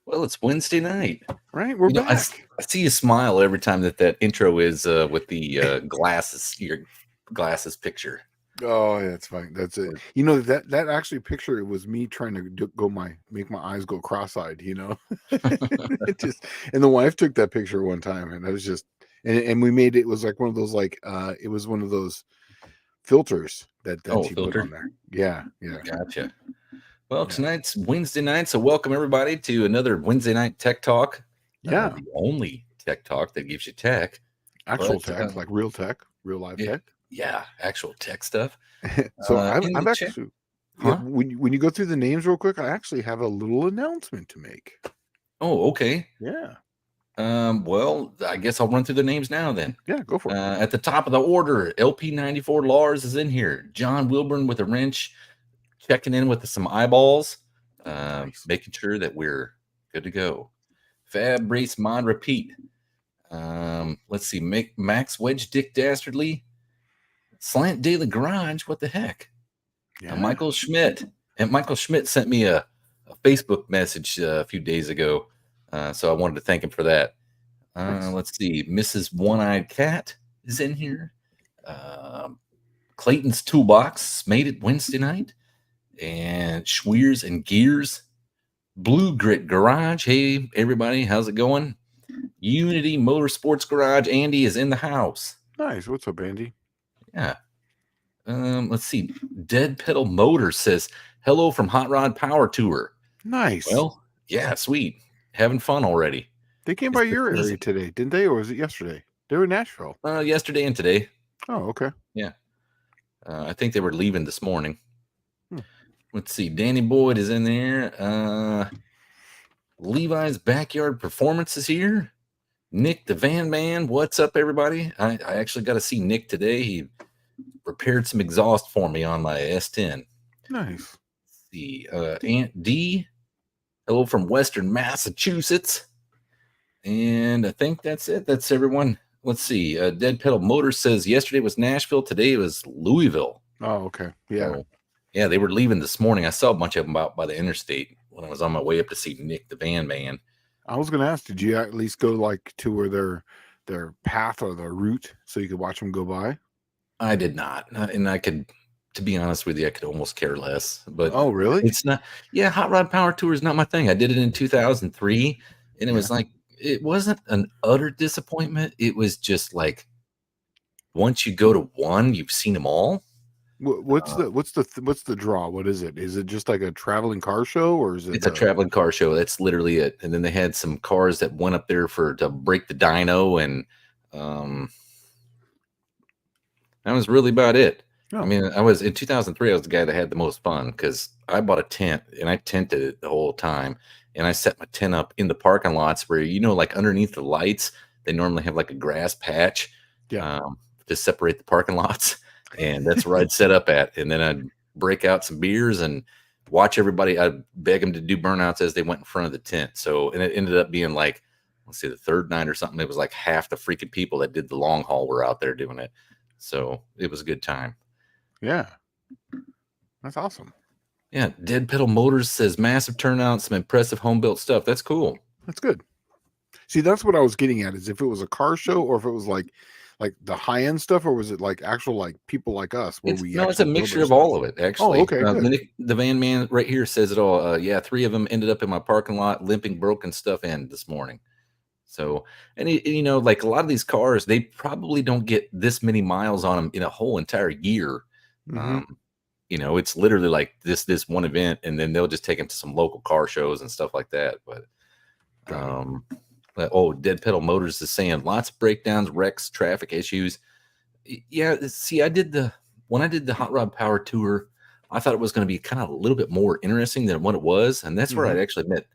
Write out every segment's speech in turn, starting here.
Well, it's Wednesday night. Right, we're back. I see you smile every time that intro is with the glasses, your glasses picture. Oh, yeah, that's fine. That's it. That actually picture it was me trying to make my eyes go cross-eyed. It just and the wife took that picture one time, and I was just and we made it was like one of those it was one of those filters that you put Filter. on there. Yeah, yeah, Gotcha. Well, yeah, tonight's Wednesday night, so welcome everybody to another Wednesday night tech talk. yeah. The only tech talk that gives you tech, Actual but tech, like real tech, real live yeah, tech. yeah, actual tech stuff. So In I've the chat, actually yeah. huh? When you go through the names real quick, I actually have a little announcement to make. Oh, okay. Yeah, Well, I guess I'll run through the names now then. yeah. Go for it. At the top of the order, LP94 Lars is in here. John Wilburn with a wrench, checking in with some eyeballs, Nice. making sure that we're good to go. Fab Race Mod Repeat. Let's see, Max Wedge Dick Dastardly, Slant Daily Garage. What the heck? Yeah. Michael Schmidt. And Michael Schmidt sent me a Facebook message a few days ago. So I wanted to thank him for that. Nice. Let's see. Mrs. One-Eyed Cat is in here. Clayton's Toolbox made it Wednesday night. And Schweers and Gears. Blue Grit Garage. Hey, everybody. How's it going? Unity Motorsports Garage. Andy is in the house. Nice. What's up, Andy? Yeah. Let's see. Dead Pedal Motors says, hello from Hot Rod Power Tour. Nice. Well, yeah, sweet. Having fun already. They came by your area today, didn't they? Or was it yesterday? They were in Nashville. Yesterday and today. Oh, okay. Yeah. I think they were leaving this morning. Let's see. Danny Boyd is in there. Levi's Backyard Performance is here. Nick the Van Man. What's up, everybody? I actually got to see Nick today. He repaired some exhaust for me on my S10. Nice. Let's see. Aunt D. Hello from Western Massachusetts. And I think that's it. That's everyone. Let's see. Dead Pedal Motors says yesterday was Nashville. Today it was Louisville. Oh, okay. Yeah. So, yeah, they were leaving this morning. I saw a bunch of them out by the interstate when I was on my way up to see Nick the Van Man. I was going to ask, did you at least go to where their path or their route so you could watch them go by? I did not. And I could, to be honest with you, I could almost care less. But oh, really? It's not. Yeah, Hot Rod Power Tour is not my thing. I did it in 2003, and it was like, it wasn't an utter disappointment. It was just like, once you go to one, you've seen them all. What's the draw? What is it? Is it just like a traveling car show, or is it? It's a traveling car show. That's literally it. And then they had some cars that went up there to break the dyno, and that was really about it. Oh. I mean, I was in 2003. I was the guy that had the most fun because I bought a tent and I tented it the whole time. And I set my tent up in the parking lots where, like underneath the lights, they normally have like a grass patch to separate the parking lots. And that's where I'd set up at. And then I'd break out some beers and watch everybody. I'd beg them to do burnouts as they went in front of the tent. So, and it ended up being like, let's see, the third night or something. It was like half the freaking people that did the long haul were out there doing it. So it was a good time. Yeah. That's awesome. Yeah. Dead Pedal Motors says massive turnout, some impressive home built stuff. That's cool. That's good. See, that's what I was getting at, is if it was a car show or if it was like the high end stuff, or was it like actual like people like us where it's a mixture of all of it, actually. Oh, okay. The Van Man right here says it all. Yeah, 3 of them ended up in my parking lot limping broken stuff in this morning. So, and like a lot of these cars, they probably don't get this many miles on them in a whole entire year. Mm-hmm. It's literally like this one event, and then they'll just take them to some local car shows and stuff like that. But, Dead Pedal Motors is saying lots of breakdowns, wrecks, traffic issues. Yeah, see, when I did the Hot Rod Power Tour, I thought it was going to be kind of a little bit more interesting than what it was, and that's where I actually met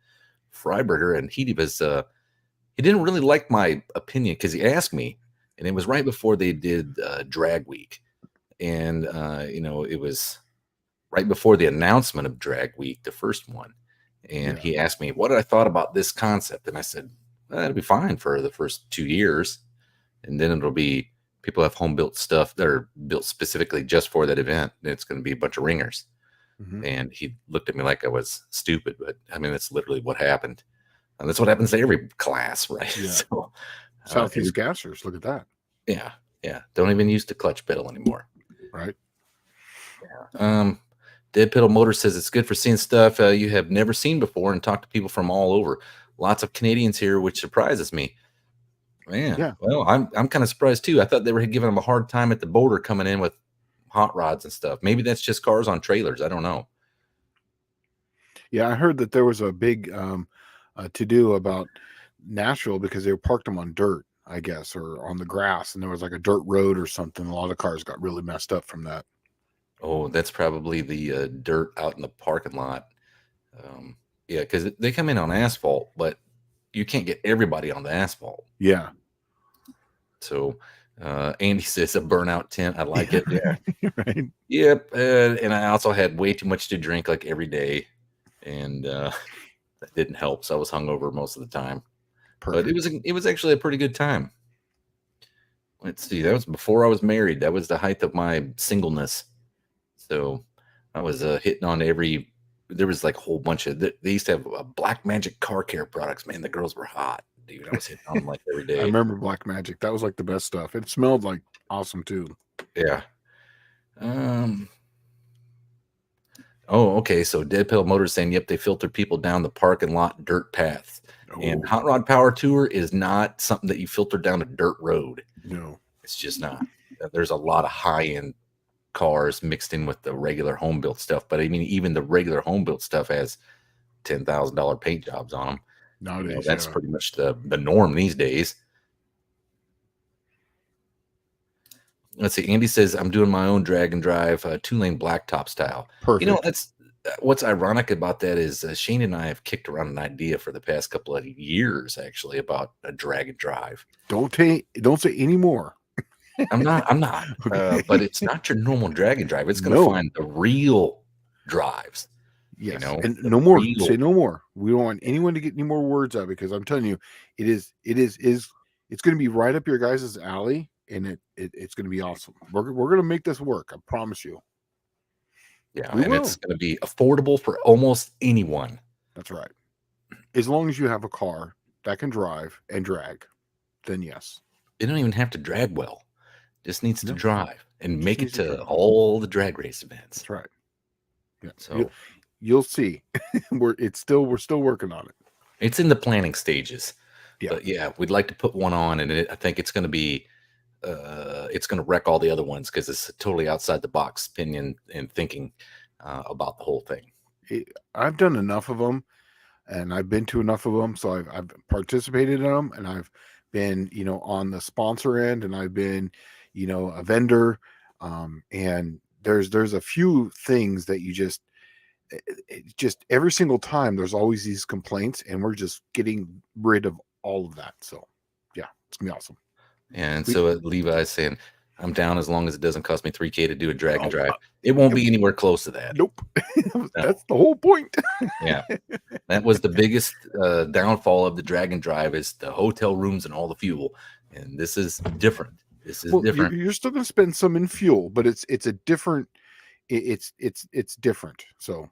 Freiberger, and he didn't really like my opinion because he asked me, and it was right before they did Drag Week. And, it was right before the announcement of Drag Week, the first one. And he asked me what I thought about this concept. And I said, well, it'll be fine for the first 2 years. And then it'll be people have home built stuff that are built specifically just for that event. And it's going to be a bunch of ringers. And he looked at me like I was stupid, but I mean, that's literally what happened. And that's what happens to every class, right? Yeah. So, Southeast gassers. Look at that. yeah. Don't even use the clutch pedal anymore. Right. Dead Pedal Motor says it's good for seeing stuff you have never seen before and talk to people from all over. Lots of Canadians here, which surprises me. Man, Yeah. well, I'm kind of surprised too. I thought they were giving them a hard time at the border coming in with hot rods and stuff. Maybe that's just cars on trailers. I don't know. Yeah, I heard that there was a big to do about Nashville because they parked them on dirt, I guess, or on the grass, and there was like a dirt road or something. A lot of cars got really messed up from that. Oh, that's probably the dirt out in the parking lot. Yeah, because they come in on asphalt, but you can't get everybody on the asphalt. Yeah. So Andy says a burnout tent. I like it. Yeah. Right. Yep. And I also had way too much to drink like every day. And that didn't help. So I was hungover most of the time. Perfect. But it was actually a pretty good time. Let's see. That was before I was married. That was the height of my singleness. So I was hitting on every. There was like a whole bunch of. They used to have Black Magic car care products. Man, the girls were hot, dude. I was hitting on them like every day. I remember Black Magic. That was like the best stuff. It smelled like awesome too. Yeah. Oh, okay. So Dead Pedal Motors saying, yep, they filter people down the parking lot dirt paths. And Hot Rod Power Tour is not something that you filter down a dirt road. No, it's just not. There's a lot of high-end cars mixed in with the regular home built stuff. But I mean, even the regular home built stuff has $10,000 paint jobs on them. nowadays That's pretty much the norm these days. Let's see. Andy says, I'm doing my own drag and drive, 2-lane blacktop style. Perfect. That's what's ironic about that is Shane and I have kicked around an idea for the past couple of years, actually, about a drag and drive. Don't say any more. I'm not. Okay. But it's not your normal drag and drive. It's going to find the real drives. Yes, and no more. Say no more. We don't want anyone to get any more words out because I'm telling you, it's going to be right up your guys' alley, and it's going to be awesome. We're going to make this work. I promise you. Yeah, it's going to be affordable for almost anyone. That's right. As long as you have a car that can drive and drag, then yes. It don't even have to drag well. Just needs to drive and make it to all the drag race events. That's right. Yeah. So you'll see. we're still working on it. It's in the planning stages. Yeah. But yeah, we'd like to put one on, and I think it's going to be it's going to wreck all the other ones because it's totally outside the box opinion and thinking about the whole thing. I've done enough of them, and I've been to enough of them, so I've participated in them, and I've been on the sponsor end, and I've been a vendor, and there's a few things that you just every single time there's always these complaints, and we're just getting rid of all of that. So yeah, it's gonna be awesome. And so Levi's saying, I'm down as long as it doesn't cost me $3,000 to do a drag and drive. It won't be anywhere close to that. Nope. That's the whole point. Yeah. That was the biggest downfall of the drag and drive is the hotel rooms and all the fuel. And this is different. This is different. You're still going to spend some in fuel, but it's a different, it's different. So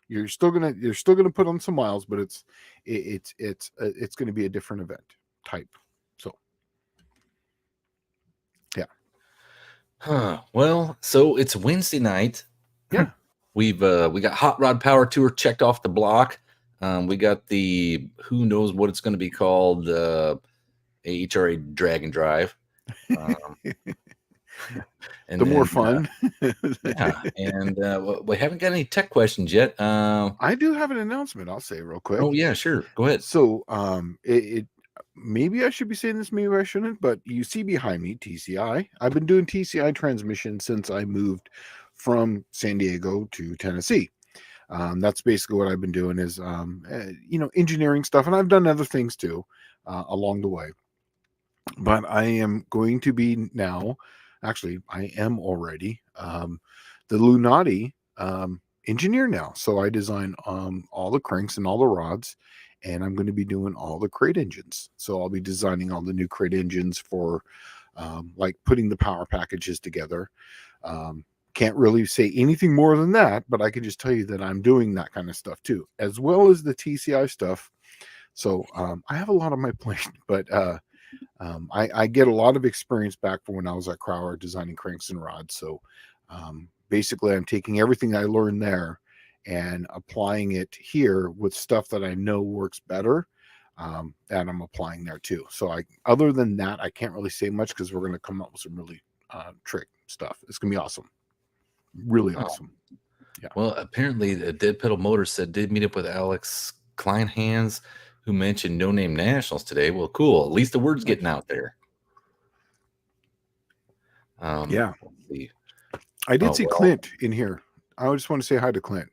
you're still going to put on some miles, but it's going to be a different event type. So yeah. Well, so it's Wednesday night. Yeah. We got Hot Rod Power Tour checked off the block. We got the who knows what it's going to be called AHRA Drag and Drive. And the more fun. Yeah. And we haven't got any tech questions yet. I do have an announcement. I'll say real quick. Oh yeah, sure. Go ahead. So maybe I should be saying this, maybe I shouldn't, but you see behind me TCI. I've been doing TCI transmission since I moved from San Diego to Tennessee. That's basically what I've been doing is, engineering stuff. And I've done other things too, along the way. But I am going to be now, actually, I am already the Lunati engineer now. So I design all the cranks and all the rods, and I'm going to be doing all the crate engines. So I'll be designing all the new crate engines for like putting the power packages together. Can't really say anything more than that, but I can just tell you that I'm doing that kind of stuff too, as well as the TCI stuff So I have a lot on my plate, but I get a lot of experience back from when I was at Crowder designing cranks and rods. So basically, I'm taking everything I learned there and applying it here with stuff that I know works better. That I'm applying there too. So other than that, I can't really say much because we're going to come up with some really trick stuff. It's going to be awesome. Really awesome. Yeah. Well, apparently, the Dead Pedal Motors said did meet up with Alex Kleinhans, who mentioned No Name Nationals today. Well, cool. At least the word's getting out there. Yeah. Let's see. I did see Clint in here. I just want to say hi to Clint.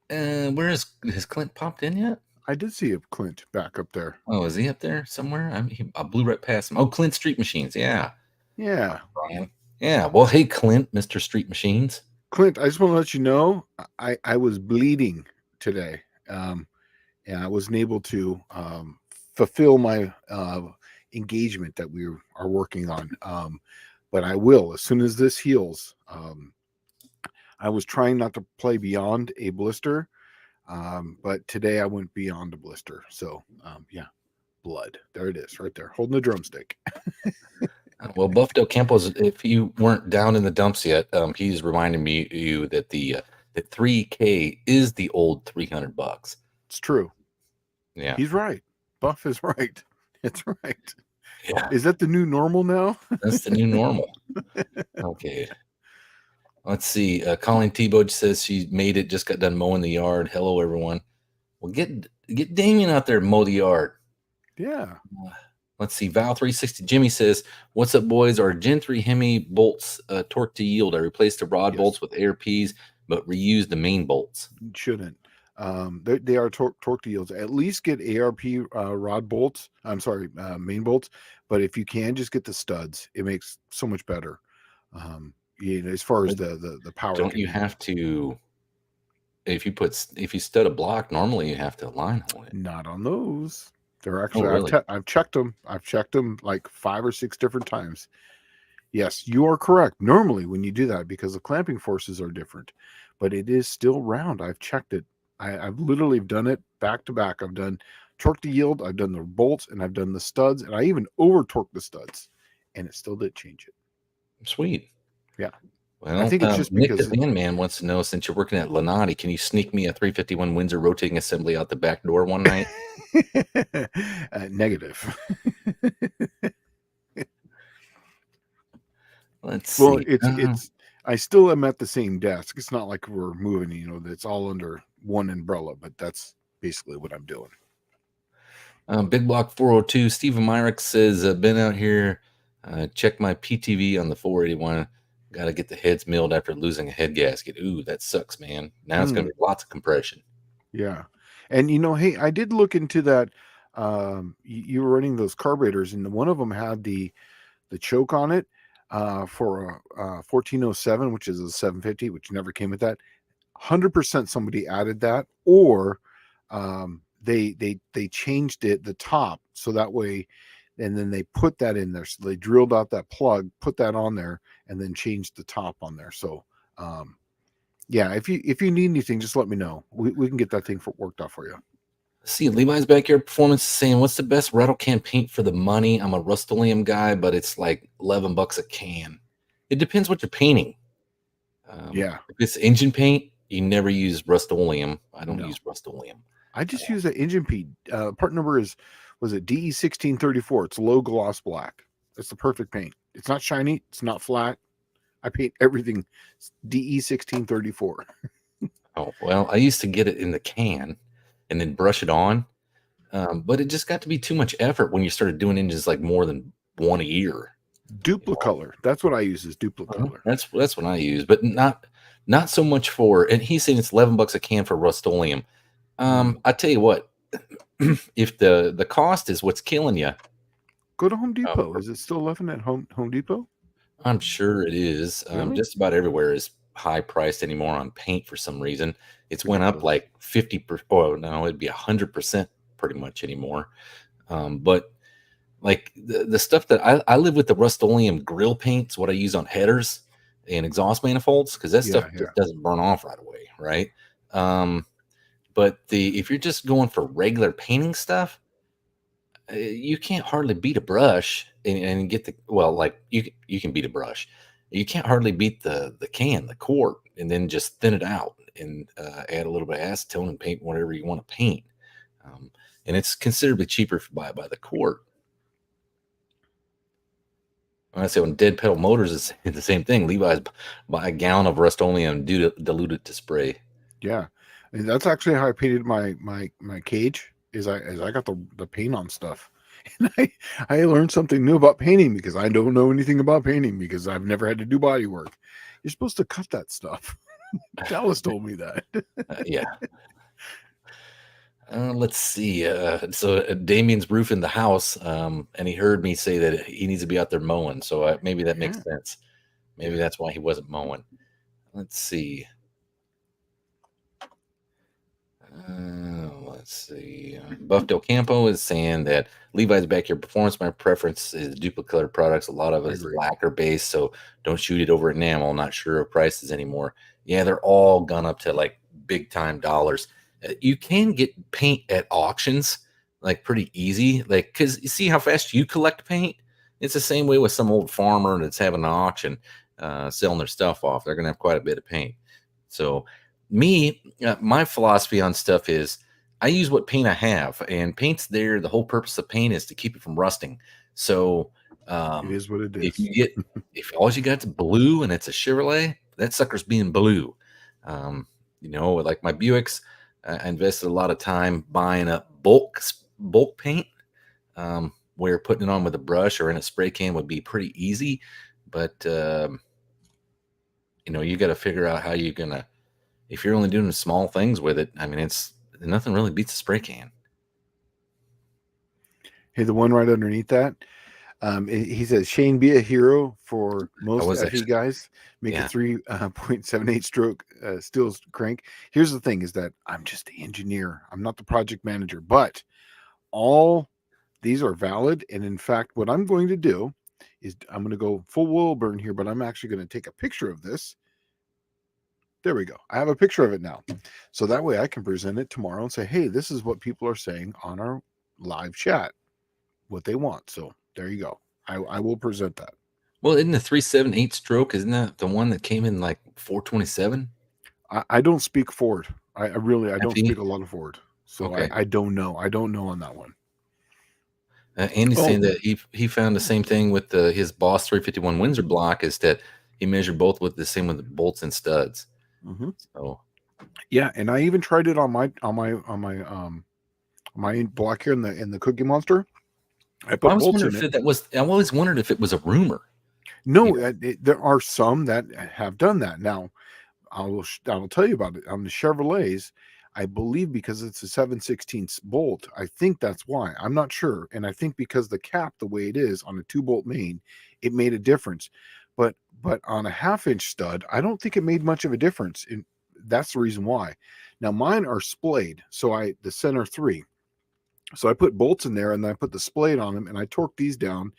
Where has Clint popped in yet? I did see a Clint back up there. Oh, is he up there somewhere? I blew right past him. Oh, Clint Street Machines. Yeah. Yeah. Brian. Yeah. Well, hey, Clint, Mr. Street Machines. Clint, I just want to let you know I was bleeding today. And I wasn't able to fulfill my engagement that we are working on. But I will as soon as this heals. I was trying not to play beyond a blister, but today I went beyond a blister. So yeah, blood. There it is, right there, holding the drumstick. Well, Buff Del Campos, if you weren't down in the dumps yet, he's reminding you that the 3K is the old $300. It's true. Yeah, he's right. Buff is right. It's right. Yeah. Is that the new normal now? That's the new normal. Okay. Let's see. Colleen Tebow says she made it, just got done mowing the yard. Hello, everyone. Well, get Damien out there and mow the yard. Yeah. Let's see. Val360 Jimmy says, "What's up, boys? Our Gen 3 Hemi bolts torque to yield. I replaced the rod bolts with ARPs, but reused the main bolts." Shouldn't. They are torque to yields. At least get ARP rod bolts. I'm sorry, main bolts. But if you can, just get the studs. It makes so much better. As far as the power. Don't you have to? If you stud a block, normally you have to line hold it. Not on those. They're actually. Really? I've checked them. I've checked them like 5 or 6 different times. Yes, you are correct. Normally, when you do that, because the clamping forces are different, but it is still round. I've checked it. I've literally done it back to back. I've done torque to yield. I've done the bolts, and I've done the studs, and I even over torqued the studs, and it still did change it. Sweet. Yeah. Well, I think it's just Nick because the Van Man wants to know, since you're working at Lanati, can you sneak me a 351 Windsor rotating assembly out the back door one night? Negative. Let's see. Well, it's. I still am at the same desk. It's not like we're moving. It's all under one umbrella, but that's basically what I'm doing. Big Block 402. Stephen Myrick says, "Been out here. Check my PTV on the 481. Got to get the heads milled after losing a head gasket. Ooh, that sucks, man. Now it's going to be lots of compression." Yeah. And, hey, I did look into that. You were running those carburetors, and one of them had the choke on it for a 1407, which is a 750, which never came with that. 100% somebody added that, or they changed it, the top, so that way, and then they put that in there. So they drilled out that plug, put that on there, and then changed the top on there. So yeah, if you need anything, just let me know. We can get that thing worked out for you. See, Levi's Backyard Performance is saying, "What's the best rattle can paint for the money? I'm a Rust-Oleum guy, but it's like $11 a can." It depends what you're painting. Yeah. If it's engine paint, you never use Rust-Oleum. I don't use Rust-Oleum. I just use that engine paint. Part number was it DE1634? It's low gloss black. It's the perfect paint. It's not shiny. It's not flat. I paint everything DE1634. Oh, well, I used to get it in the can and then brush it on. But it just got to be too much effort when you started doing engines like more than one a year. Duplicolor. That's what I use, is Duplicolor. That's what I use, but not so much for, and he's saying it's $11 a can for Rust-Oleum. I tell you what, if the cost is what's killing you, go to Home Depot. Is it still 11 at Home Depot? I'm sure it is. Really? Just about everywhere is high priced anymore on paint for some reason. It's went up like 50%. Oh no, it'd be 100% pretty much anymore. But like the stuff that I live with, the Rust-Oleum grill paint's what I use on headers and exhaust manifolds, because that stuff just doesn't burn off right away, right? But if you're just going for regular painting stuff, You can't hardly beat a brush and get the like you can beat a brush. You can't hardly beat the quart, and then just thin it out and add a little bit of acetone and paint whatever you want to paint. Um, and it's considerably cheaper if you buy it by the quart. When I say on Dead Pedal Motors, it's the same thing. Levi's buy a gallon of Rust-Oleum and dilute it to spray. Yeah, and that's actually how I painted my cage. Is I got the paint on stuff, and I learned something new about painting because I don't know anything about painting because I've never had to do body work. You're supposed to cut that stuff. Dallas told me that. Yeah. Let's see. So Damien's roofing the house, and he heard me say that he needs to be out there mowing. So maybe that makes sense. Maybe that's why he wasn't mowing. Let's see. Let's see. Buff Del Campo is saying that Levi's backyard performance, my preference is duplicate products. A lot of it is lacquer based, so don't shoot it over enamel. Not sure of prices anymore. Yeah, they're all gone up to like big time dollars. You can get paint at auctions like pretty easy, like because you see how fast you collect paint. It's the same way with some old farmer that's having an auction, selling their stuff off. They're gonna have quite a bit of paint. So my philosophy on stuff is I use what paint I have, and paint's there. The whole purpose of paint is to keep it from rusting. So It is what it is. If all you got's blue and it's a Chevrolet, that sucker's being blue. Like my Buicks, I invested a lot of time buying up bulk paint, where putting it on with a brush or in a spray can would be pretty easy. But you got to figure out how you're gonna. If you're only doing small things with it, I mean, it's nothing really beats a spray can. Hey, the one right underneath that, he says, Shane, be a hero for most FE guys. Make a 3.78 stroke steel crank. Here's the thing is that I'm just the engineer. I'm not the project manager, but all these are valid. And in fact, what I'm going to do is I'm going to go full Wilburn here, but I'm actually going to take a picture of this. There we go. I have a picture of it now. So that way I can present it tomorrow and say, hey, this is what people are saying on our live chat, what they want. So there you go. I will present that. Well, isn't the 378 stroke, isn't that the one that came in like 427? I don't speak Ford. I don't speak a lot of Ford. So okay. I don't know. I don't know on that one. Andy's saying that he found the same thing with his Boss 351 Windsor block, is that he measured both with the same with the bolts and studs. Mm-hmm. So yeah, and I even tried it on my block here in the Cookie Monster. I put bolts in it. I always wondered if it was a rumor. No, there are some that have done that. Now, I will tell you about it on the Chevrolets. I believe because it's a 7/16 bolt. I think that's why. I'm not sure, and I think because the cap, the way it is on a 2-bolt main, it made a difference. But on a 1/2-inch stud, I don't think it made much of a difference. And that's the reason why. Now mine are splayed, so the center 3. So I put bolts in there and then I put the splayed on them and I torqued these down.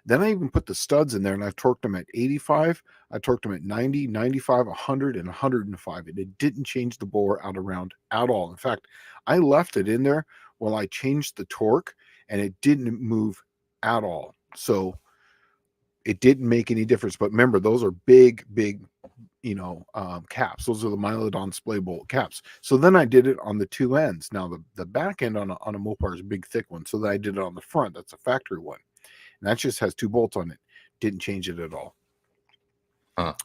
Then I even put the studs in there and I torqued them at 85. I torqued them at 90, 95, 100, and 105. And it didn't change the bore out around at all. In fact, I left it in there while I changed the torque and it didn't move at all. So it didn't make any difference. But remember, those are big caps. Those are the Mylodon splay bolt caps. So then I did it on the 2 ends. Now the back end on a Mopar is a big thick one. So then I did it on the front. That's a factory one. And that just has 2 bolts on it. Didn't change it at all.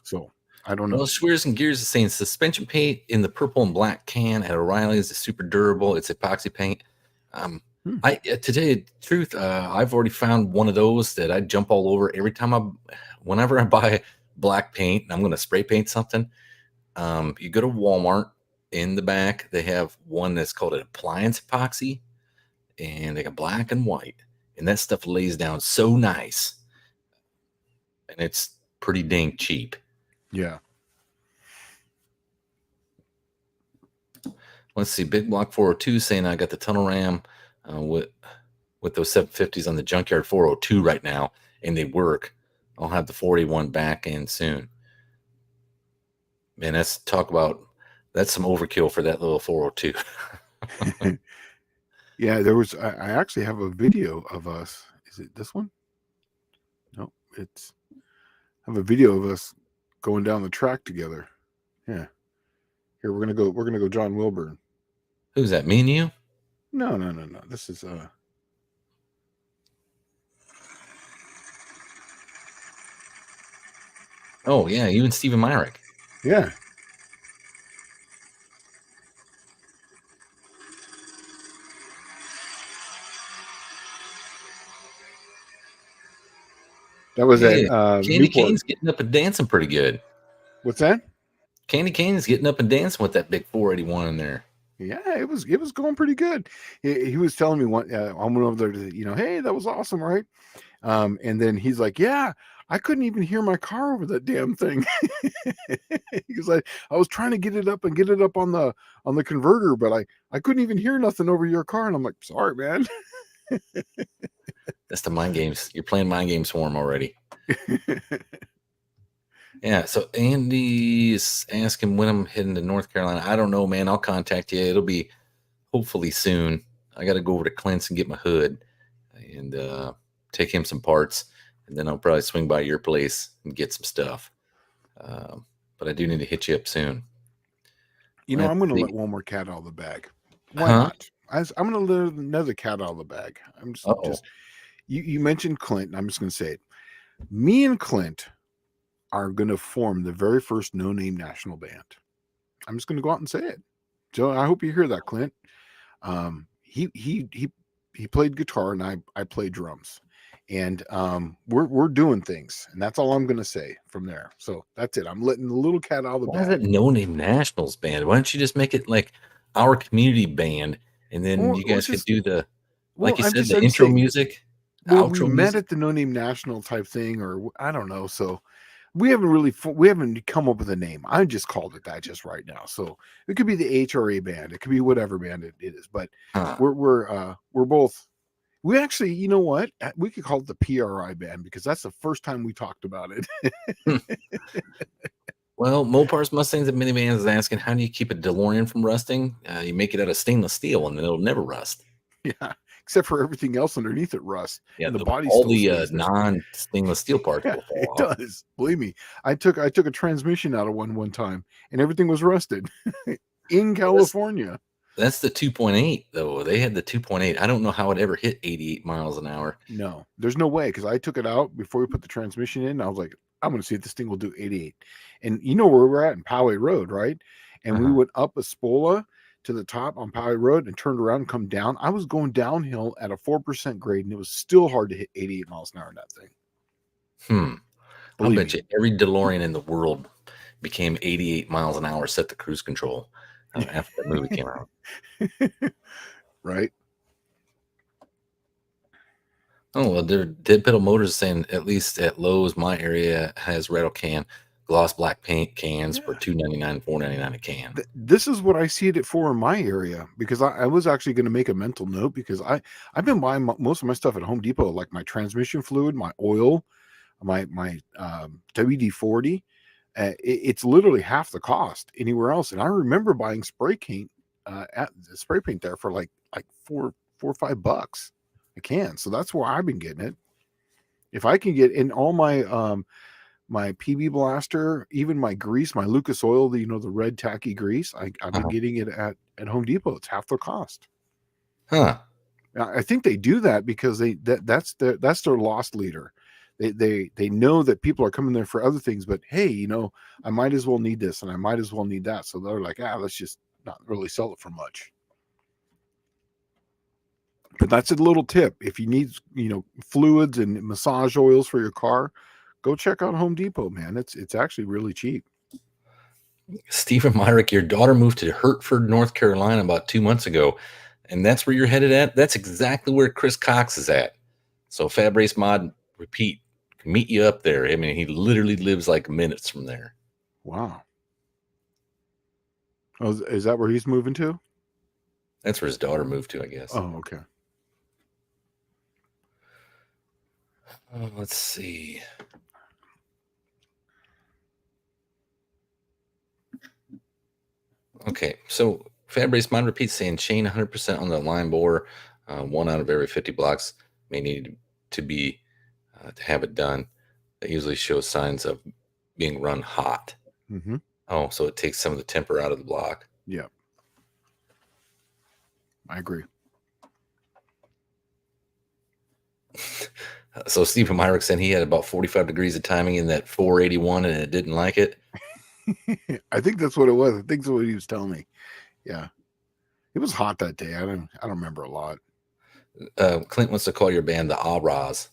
So I don't know. Well, Schweers and Gears is saying suspension paint in the purple and black can at O'Reilly's is super durable. It's epoxy paint. To tell you the truth, I've already found one of those that I jump all over every time whenever I buy black paint and I'm going to spray paint something. You go to Walmart, in the back they have one that's called an appliance epoxy, and they got black and white, and that stuff lays down so nice, and it's pretty dang cheap. Yeah. Let's see. Big Block 402 saying I got the tunnel ram with those 750s on the junkyard 402 right now, and they work. I'll have the 41 back in soon. Man, that's some overkill for that little 402. Yeah, there was. I actually have a video of us. Is it this one? No, it's. I have a video of us going down the track together. Yeah. Here we're gonna go. We're gonna go John Wilburn. Who's that? Me and you? No, no, no, no. This is Oh yeah, you and Stephen Myrick. yeah. That was at Yeah, Candy Newport. Cane's getting up and dancing pretty good. What's that? Candy Cane's getting up and dancing with that big 481 in there. Yeah, it was going pretty good. He was telling me one. I went over there to hey, that was awesome, right? And then he's like, yeah, I couldn't even hear my car over that damn thing. He was like, I was trying to get it up on the converter, but I couldn't even hear nothing over your car. And I'm like, sorry, man. That's the mind games. You're playing mind games for him already. Yeah. So Andy's asking when I'm heading to North Carolina. I don't know, man. I'll contact you. It'll be hopefully soon. I got to go over to Clint's and get my hood and take him some parts. And then I'll probably swing by your place and get some stuff. But I do need to hit you up soon. I'm going to let one more cat out of the bag. Why not? I'm going to let another cat out of the bag. I'm just you mentioned Clint, and I'm just going to say it. Me and Clint are going to form the very first no-name national band. I'm just going to go out and say it. So I hope you hear that, Clint. He played guitar and I played drums, and we're doing things, and that's all I'm going to say from there. So that's it. I'm letting the little cat out of the bag. Why is it No Name Nationals band? Why don't you just make it like our community band, and then you guys could do the, like you said, the intro music. Well, we met at the No Name National type thing, or I don't know. So we haven't come up with a name. I just called it that just right now. So it could be the HRA band. It could be whatever band it is. But we're both. We actually, you know what? We could call it the PRI band because that's the first time we talked about it. Well, Mopar's Mustangs and Minivans is asking, how do you keep a DeLorean from rusting? You make it out of stainless steel, and it'll never rust. Yeah, except for everything else underneath it rusts. Yeah, and the body all still the non-stainless steel parts will fall it off. does. Believe me, I took a transmission out of one time, and everything was rusted in California. That's the 2.8 though. They had the 2.8. I don't know how it ever hit 88 miles an hour. No, there's no way because I took it out before we put the transmission in. I was like, I'm going to see if this thing will do 88. And you know where we're at in Poway Road, right? And we went up a Spola to the top on Poway Road and turned around and come down. I was going downhill at a 4% grade, and it was still hard to hit 88 miles an hour in that thing. I bet you every DeLorean in the world became 88 miles an hour, set the cruise control after that movie came out. Right. Oh, well, Dead Pedal Motors saying at least at Lowe's, my area has rattle can gloss black paint cans for $2.99, $4.99 a can. This is what I see it for in my area because I was actually going to make a mental note because I've been buying most of my stuff at Home Depot, like my transmission fluid, my oil, my WD-40. It's literally half the cost anywhere else. And I remember buying spray paint there for like $4 or $5 a can. So that's where I've been getting it. If I can get in all my my PB blaster, even my grease, my Lucas oil, the red tacky grease, I've been getting it at Home Depot. It's half the cost. I think they do that because that's their loss leader. They know that people are coming there for other things, but hey, I might as well need this and I might as well need that. So they're like, let's just not really sell it for much. But that's a little tip. If you need, fluids and massage oils for your car, go check out Home Depot, man. It's actually really cheap. Stephen Myrick, your daughter moved to Hertford, North Carolina about 2 months ago, and that's where you're headed at? That's exactly where Chris Cox is at. So Fab Race Mod, repeat, can meet you up there. I mean, he literally lives like minutes from there. Wow. Oh, is that where he's moving to? That's where his daughter moved to, I guess. Oh, okay. Let's see. Okay, so Fabrice Mind repeats saying chain 100% on the line bore. 1 out of every 50 blocks may need to be to have it done. That usually shows signs of being run hot. Mm-hmm. Oh, so it takes some of the temper out of the block. Yeah, I agree. So Stephen Myrick said he had about 45 degrees of timing in that 481 and it didn't like it. I think that's what it was. I think that's what he was telling me. Yeah, it was hot that day. I don't remember a lot. Clint wants to call your band the Aras.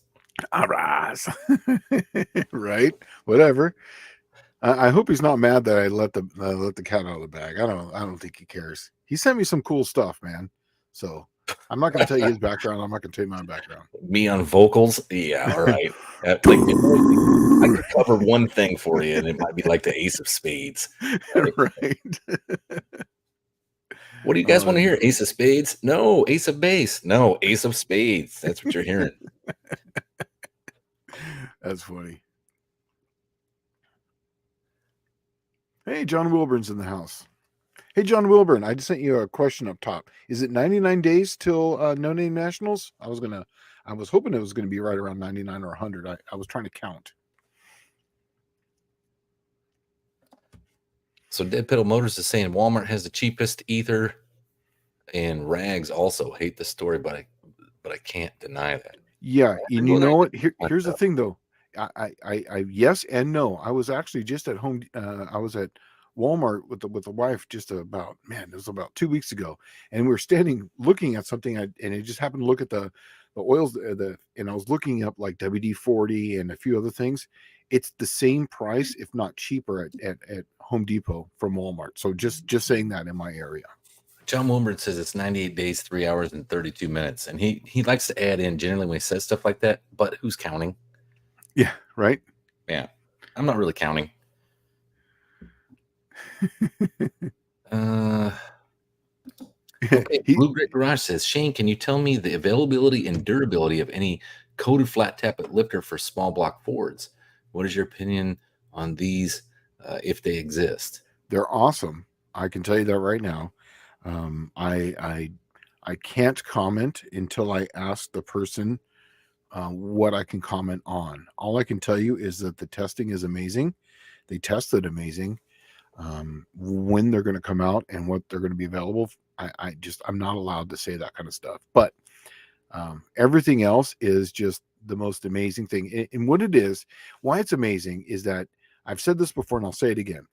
Aras. Right? Whatever. I hope he's not mad that I let the cat out of the bag. I don't think he cares. He sent me some cool stuff, man. So I'm not going to tell you his background. I'm not going to tell you my background. Me on vocals, yeah, all right. Like, I could cover one thing for you, and it might be like the Ace of Spades. Right. What do you guys want to hear? Ace of Spades? No. Ace of Base? No. Ace of Spades. That's what you're hearing. That's funny. Hey, John Wilburn's in the house. Hey, John Wilburn, I just sent you a question up top. Is it 99 days till No Name Nationals? I was hoping it was gonna be right around 99 or 100. I was trying to count. So Dead Pedal Motors is saying Walmart has the cheapest ether, and Rags also hate the story, but I can't deny that. Yeah, and you know what? Here's the thing, though. I yes and no. I was actually just at home. I was at Walmart with the wife just it was about 2 weeks ago, and we were standing looking at something, and it just happened to look at the oils, and I was looking up like WD-40 and a few other things. It's the same price, if not cheaper, at Home Depot from Walmart. So just saying that in my area. John Wilbur says it's 98 days, 3 hours, and 32 minutes. And he likes to add in generally when he says stuff like that, but who's counting? Yeah, right? Yeah. I'm not really counting. Okay. Blue Grit Garage says, Shane, can you tell me the availability and durability of any coated flat tappet lifter for small block Fords? What is your opinion on these if they exist? They're awesome. I can tell you that right now. I can't comment until I ask the person what I can comment on. All I can tell you is that the testing is amazing. They tested amazing. When they're going to come out and what they're going to be available, I'm not allowed to say that kind of stuff. But everything else is just the most amazing thing. And what it is, why it's amazing is that I've said this before and I'll say it again,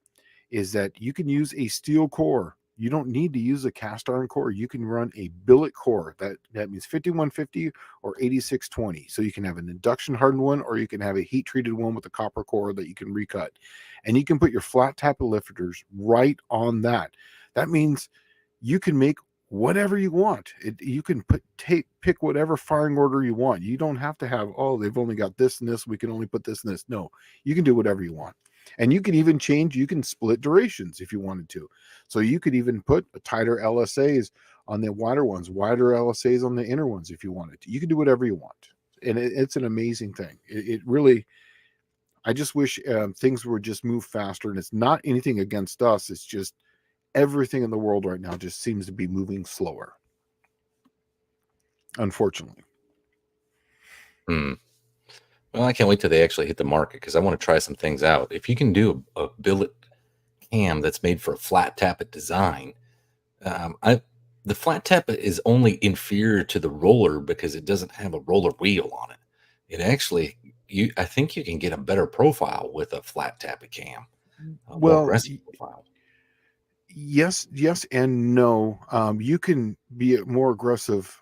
is that you can use a steel core. You don't need to use a cast iron core. You can run a billet core. That means 5150 or 8620. So you can have an induction hardened one, or you can have a heat treated one with a copper core that you can recut. And you can put your flat tappet lifters right on that. That means you can make whatever you want. You can pick whatever firing order you want. You don't have to have, they've only got this and this, we can only put this and this. No, you can do whatever you want. And you can even you can split durations if you wanted to. So you could even put tighter LSAs on the wider ones, wider LSAs on the inner ones if you wanted to. You can do whatever you want. And it's an amazing thing. It really, I just wish things would just move faster. And it's not anything against us. It's just everything in the world right now just seems to be moving slower, unfortunately. Well, I can't wait till they actually hit the market because I want to try some things out. If you can do a billet cam that's made for a flat tappet design, the flat tappet is only inferior to the roller because it doesn't have a roller wheel on it. It actually, I think you can get a better profile with a flat tappet cam. More aggressive profile. Yes and no. You can be more aggressive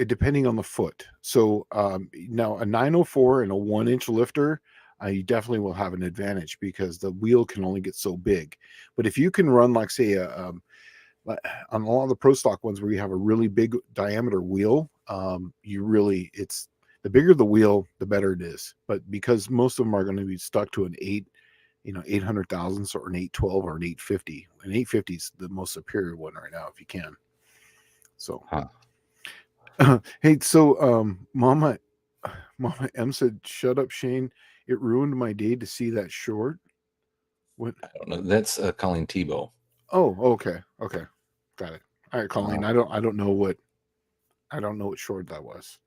depending on the foot. So now a 904 and a 1-inch lifter, you definitely will have an advantage because the wheel can only get so big. But if you can run, like, say, on a lot of the pro stock ones where you have a really big diameter wheel, it's the bigger the wheel, the better it is. But because most of them are going to be stuck to an 800 thousandths or an 812 or an 850. An 850 is the most superior one right now if you can. So hey, so Mama M said, "Shut up, Shane. It ruined my day to see that short." What? I don't know. That's Colleen Tebow. Oh, okay, got it. All right, Colleen. I don't know what short that was.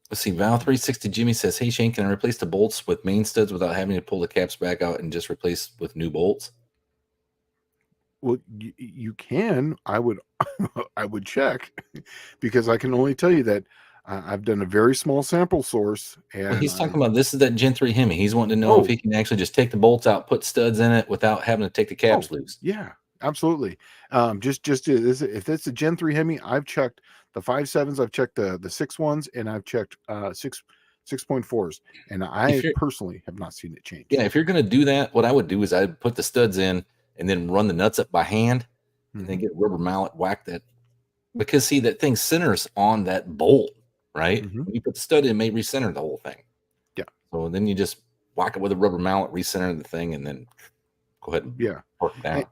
Let's see. Val360 Jimmy says, "Hey Shane, can I replace the bolts with main studs without having to pull the caps back out and just replace with new bolts?" Well, you can. I would I would check because I can only tell you that I've done a very small sample source, Well, and he's talking about this is that Gen 3 Hemi. He's wanting to know if oh he can actually just take the bolts out, put studs in it without having to take the caps loose. yeah, absolutely. Just if it's a Gen 3 Hemi, I've checked the 5.7s, I've checked the 6.1s, and I've checked 6.4s, and If I you're personally have not seen it Yeah, change. if you're gonna do that, what I would do is I'd put the studs in and then run the nuts up by hand and then Hmm. get a rubber mallet, whack that, because see that thing centers on that bolt, right? Hmm. When you put the stud in, it may recenter the whole thing. Yeah, So then you just whack it with a rubber mallet, recenter the thing, and then go ahead and yeah. torque it And, down.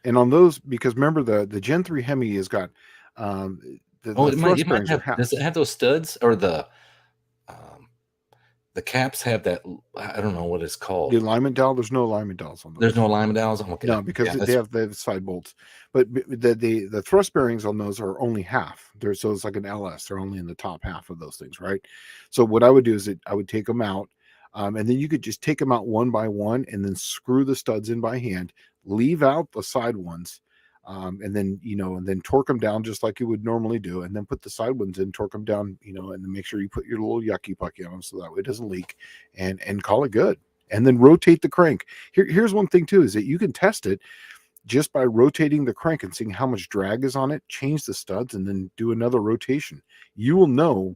and on those, because remember the Gen 3 Hemi has got um, Oh, the it thrust might bearings are have. Does it halves. have those studs or um, the caps have that? I don't know what it's The called. alignment dowel, there's no alignment dowels on There's those. no alignment dowels. Okay, No, because yeah, they have side bolts, but the thrust bearings on those are only half. So it's like an LS. They're only in the top half of those things, right? So what I would do is I would take them out, and then you could just take them out one by one, and then screw the studs in by hand. Leave out the side ones, and then and then torque them down just like you would normally do, and then put the side ones in, torque them down, and then make sure you put your little yucky pucky on them so that way it doesn't leak, and call it good. And then rotate the crank. Here's one thing too, is that you can test it just by rotating the crank and seeing how much drag is on it. Change the studs and then do another rotation. You will know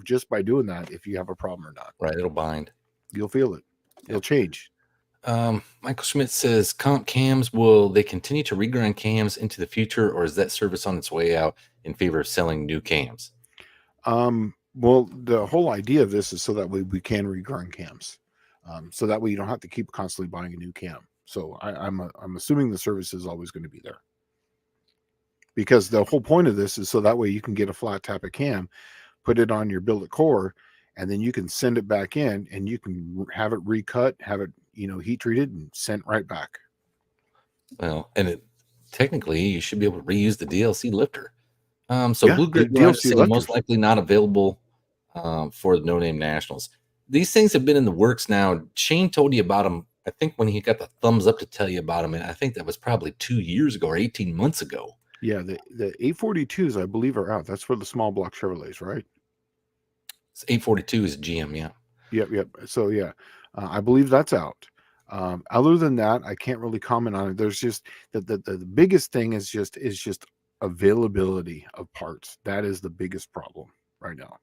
just by doing that if you have a problem or not. right. It'll bind. You'll feel it. It'll Yep. change. Michael Schmidt says, "Comp cams, will they continue to regrind cams into the future, or is that service on its way out in favor of selling new cams?" Well, the whole idea of this is so that way we can regrind cams, so that way you don't have to keep constantly buying a new cam. So I'm assuming the service is always going to be there, because the whole point of this is so that way you can get a flat tappet cam, put it on your billet core, and then you can send it back in and you can have it recut, have it heat treated and sent right back. Well, and technically, you should be able to reuse the DLC lifter. So Yeah, Blue the Grid Garage is DLC saying most lifters. likely not available for the No Name Nationals. These things have been in the works now. Shane told you about them, I think, when he got the thumbs up to tell you about them, and I think that was probably 2 years ago or 18 months ago. Yeah, the 842s I believe are out. That's for the small block Chevrolets, right? 842 is GM, yeah. Yep. So yeah, I believe that's out. Other than that, I can't really comment on it. There's just the biggest thing is just availability of parts. That is the biggest problem right now.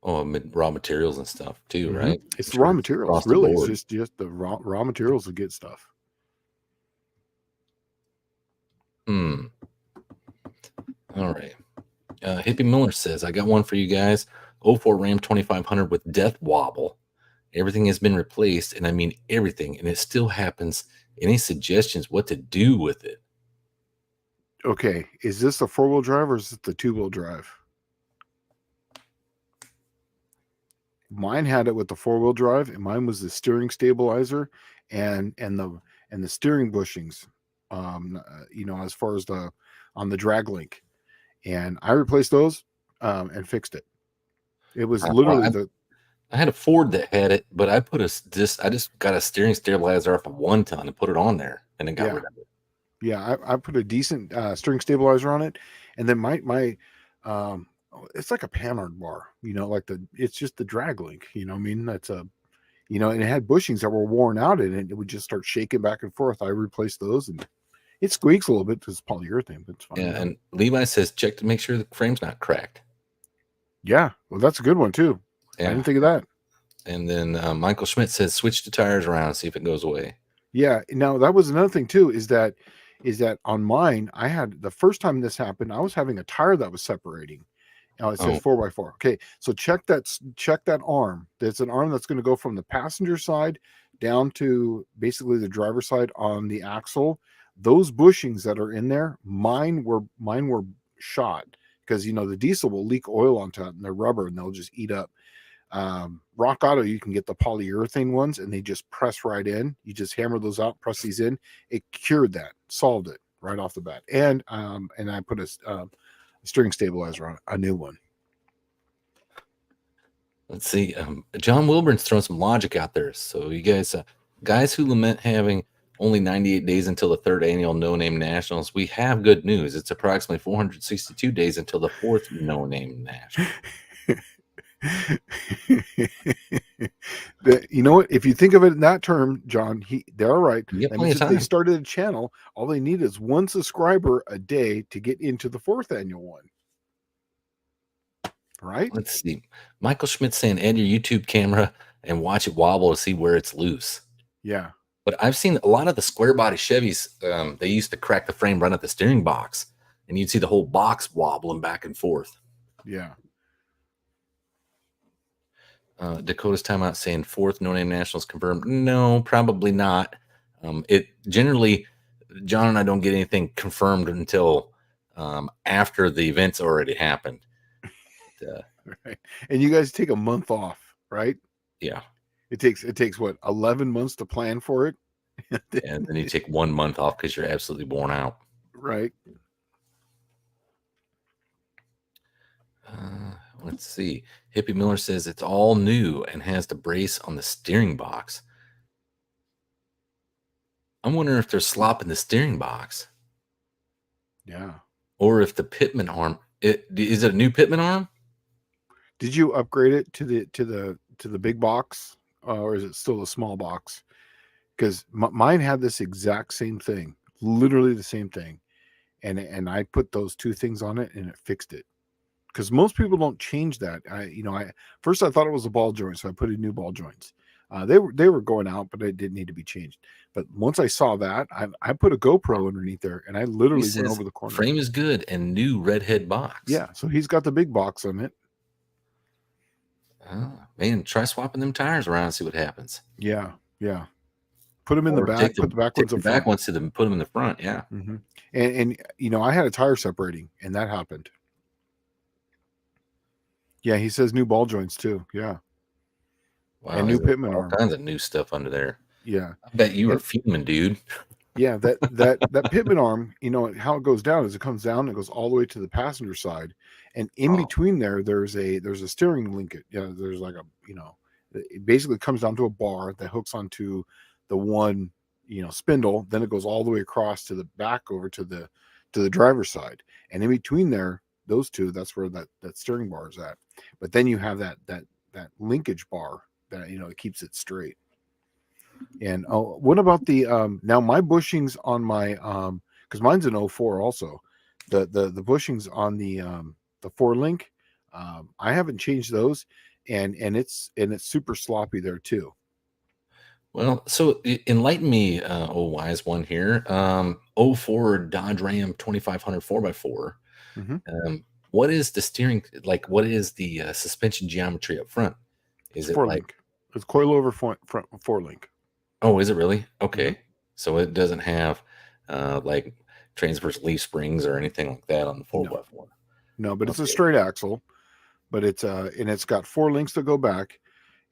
Oh, raw materials and stuff too, Mm-hmm. right? It's I'm the raw sure it's materials. across the Really, it's board. just the raw materials to get stuff. Hmm. All right. Hippie Miller says, "I got one for you guys. 04 Ram 2500 with death wobble. Everything has been replaced, and I mean everything, and it still happens. Any suggestions what to do with it?" Okay, is this a 4-wheel drive or is it the 2-wheel drive? Mine had it with the 4-wheel drive, and mine was the steering stabilizer and the steering bushings. As far as the on the drag link, and I replaced those and fixed it. It was Well, literally I had a Ford that had it, but I just got a steering stabilizer off of 1 ton and put it on there, and then got yeah. rid of it. Yeah, I put a decent steering stabilizer on it, and then my it's like a Panhard bar, it's just the drag link, I mean, that's and it had bushings that were worn out in it. It would just start shaking back and forth. I replaced those, and it squeaks a little bit because it's polyurethane, but it's fine. Yeah, and Levi says check to make sure the frame's not cracked. Yeah, well, that's a good one too. I Yeah, didn't think of that. and then Michael Schmidt says switch the tires around, see if it goes away. Yeah, now that was another thing too, is that on mine, I had the first time this happened, I was having a tire that was separating. Now it says Oh, 4x4. Okay, so check that arm. There's an arm that's going to go from the passenger side down to basically the driver's side on the axle. Those bushings that are in there, mine were shot because the diesel will leak oil onto it and they're rubber and they'll just eat up. Rock Auto, you can get the polyurethane ones, and they just press right in. You just hammer those out, press these in. It cured that, solved it right off the bat. And I put a steering stabilizer on a new one. Let's see. John Wilburn's throwing some logic out there. So you guys who lament having only 98 days until the third annual No Name Nationals, we have good news. It's approximately 462 days until the fourth No Name National. You know what? If you think of it in that term, John, they're all right. You got That plenty means of if they time. started a channel, all they need is one subscriber a day to get into the fourth annual one. Right? Let's see. Michael Schmidt saying, add your YouTube camera and watch it wobble to see where it's loose. Yeah. But I've seen a lot of the square body Chevys. They used to crack the frame right at the steering box, and you'd see the whole box wobbling back and forth. Yeah. Dakota's timeout saying fourth No Name Nationals confirmed. No, probably not. It generally, John and I don't get anything confirmed until after the event's already happened. Right. And you guys take a month off, right? Yeah. It takes what, 11 months to plan for it? And then you take 1 month off because you're absolutely worn out. Right. Let's see. Hippie Miller says it's all new and has the brace on the steering box. I'm wondering if they're slopping the steering box. Yeah. Or if the pitman arm, is it a new pitman arm? Did you upgrade it to the big box, or is it still a small box? Because mine had this exact same thing, literally the same thing, and I put those two things on it, and it fixed it. Because most people don't change that. First I thought it was a ball joint, so I put in new ball joints. They were going out, but it didn't need to be changed. But once I saw that, I put a GoPro underneath there, and I literally went over the corner. Frame is good and new redhead box. Yeah, so he's got the big box on it. Oh, man, try swapping them tires around and see what happens. Yeah. Put them in the back. Put the back ones in front. Back ones to them. Put them in the front. Yeah. Mm-hmm. And I had a tire separating, and that happened. Yeah, he says new ball joints too. Yeah. Wow, and new pitman arm. All kinds of new stuff under there. Yeah. I bet you were fuming, dude. Yeah, that pitman arm, how it goes down is it comes down, it goes all the way to the passenger side, and in between there's a steering linkage. There's like it basically comes down to a bar that hooks onto the one spindle, then it goes all the way across to the back over to the driver's side, and in between those two, that's where that steering bar is at. But then you have that linkage bar that it keeps it straight. And what about the now my bushings on my because mine's an 04 also, the bushings on the 4-link, I haven't changed those, and it's super sloppy there too. Well, so enlighten me, wise one here. 04 Dodge Ram 2500 4x4. Mm-hmm. What is the steering like? What is the suspension geometry up front? Is it 4-link? It's coilover front 4-link. Oh, is it really? Okay. Mm-hmm. So it doesn't have like transverse leaf springs or anything like that on the 4x4. No, but it's a straight axle, but it's and it's got 4 links that go back,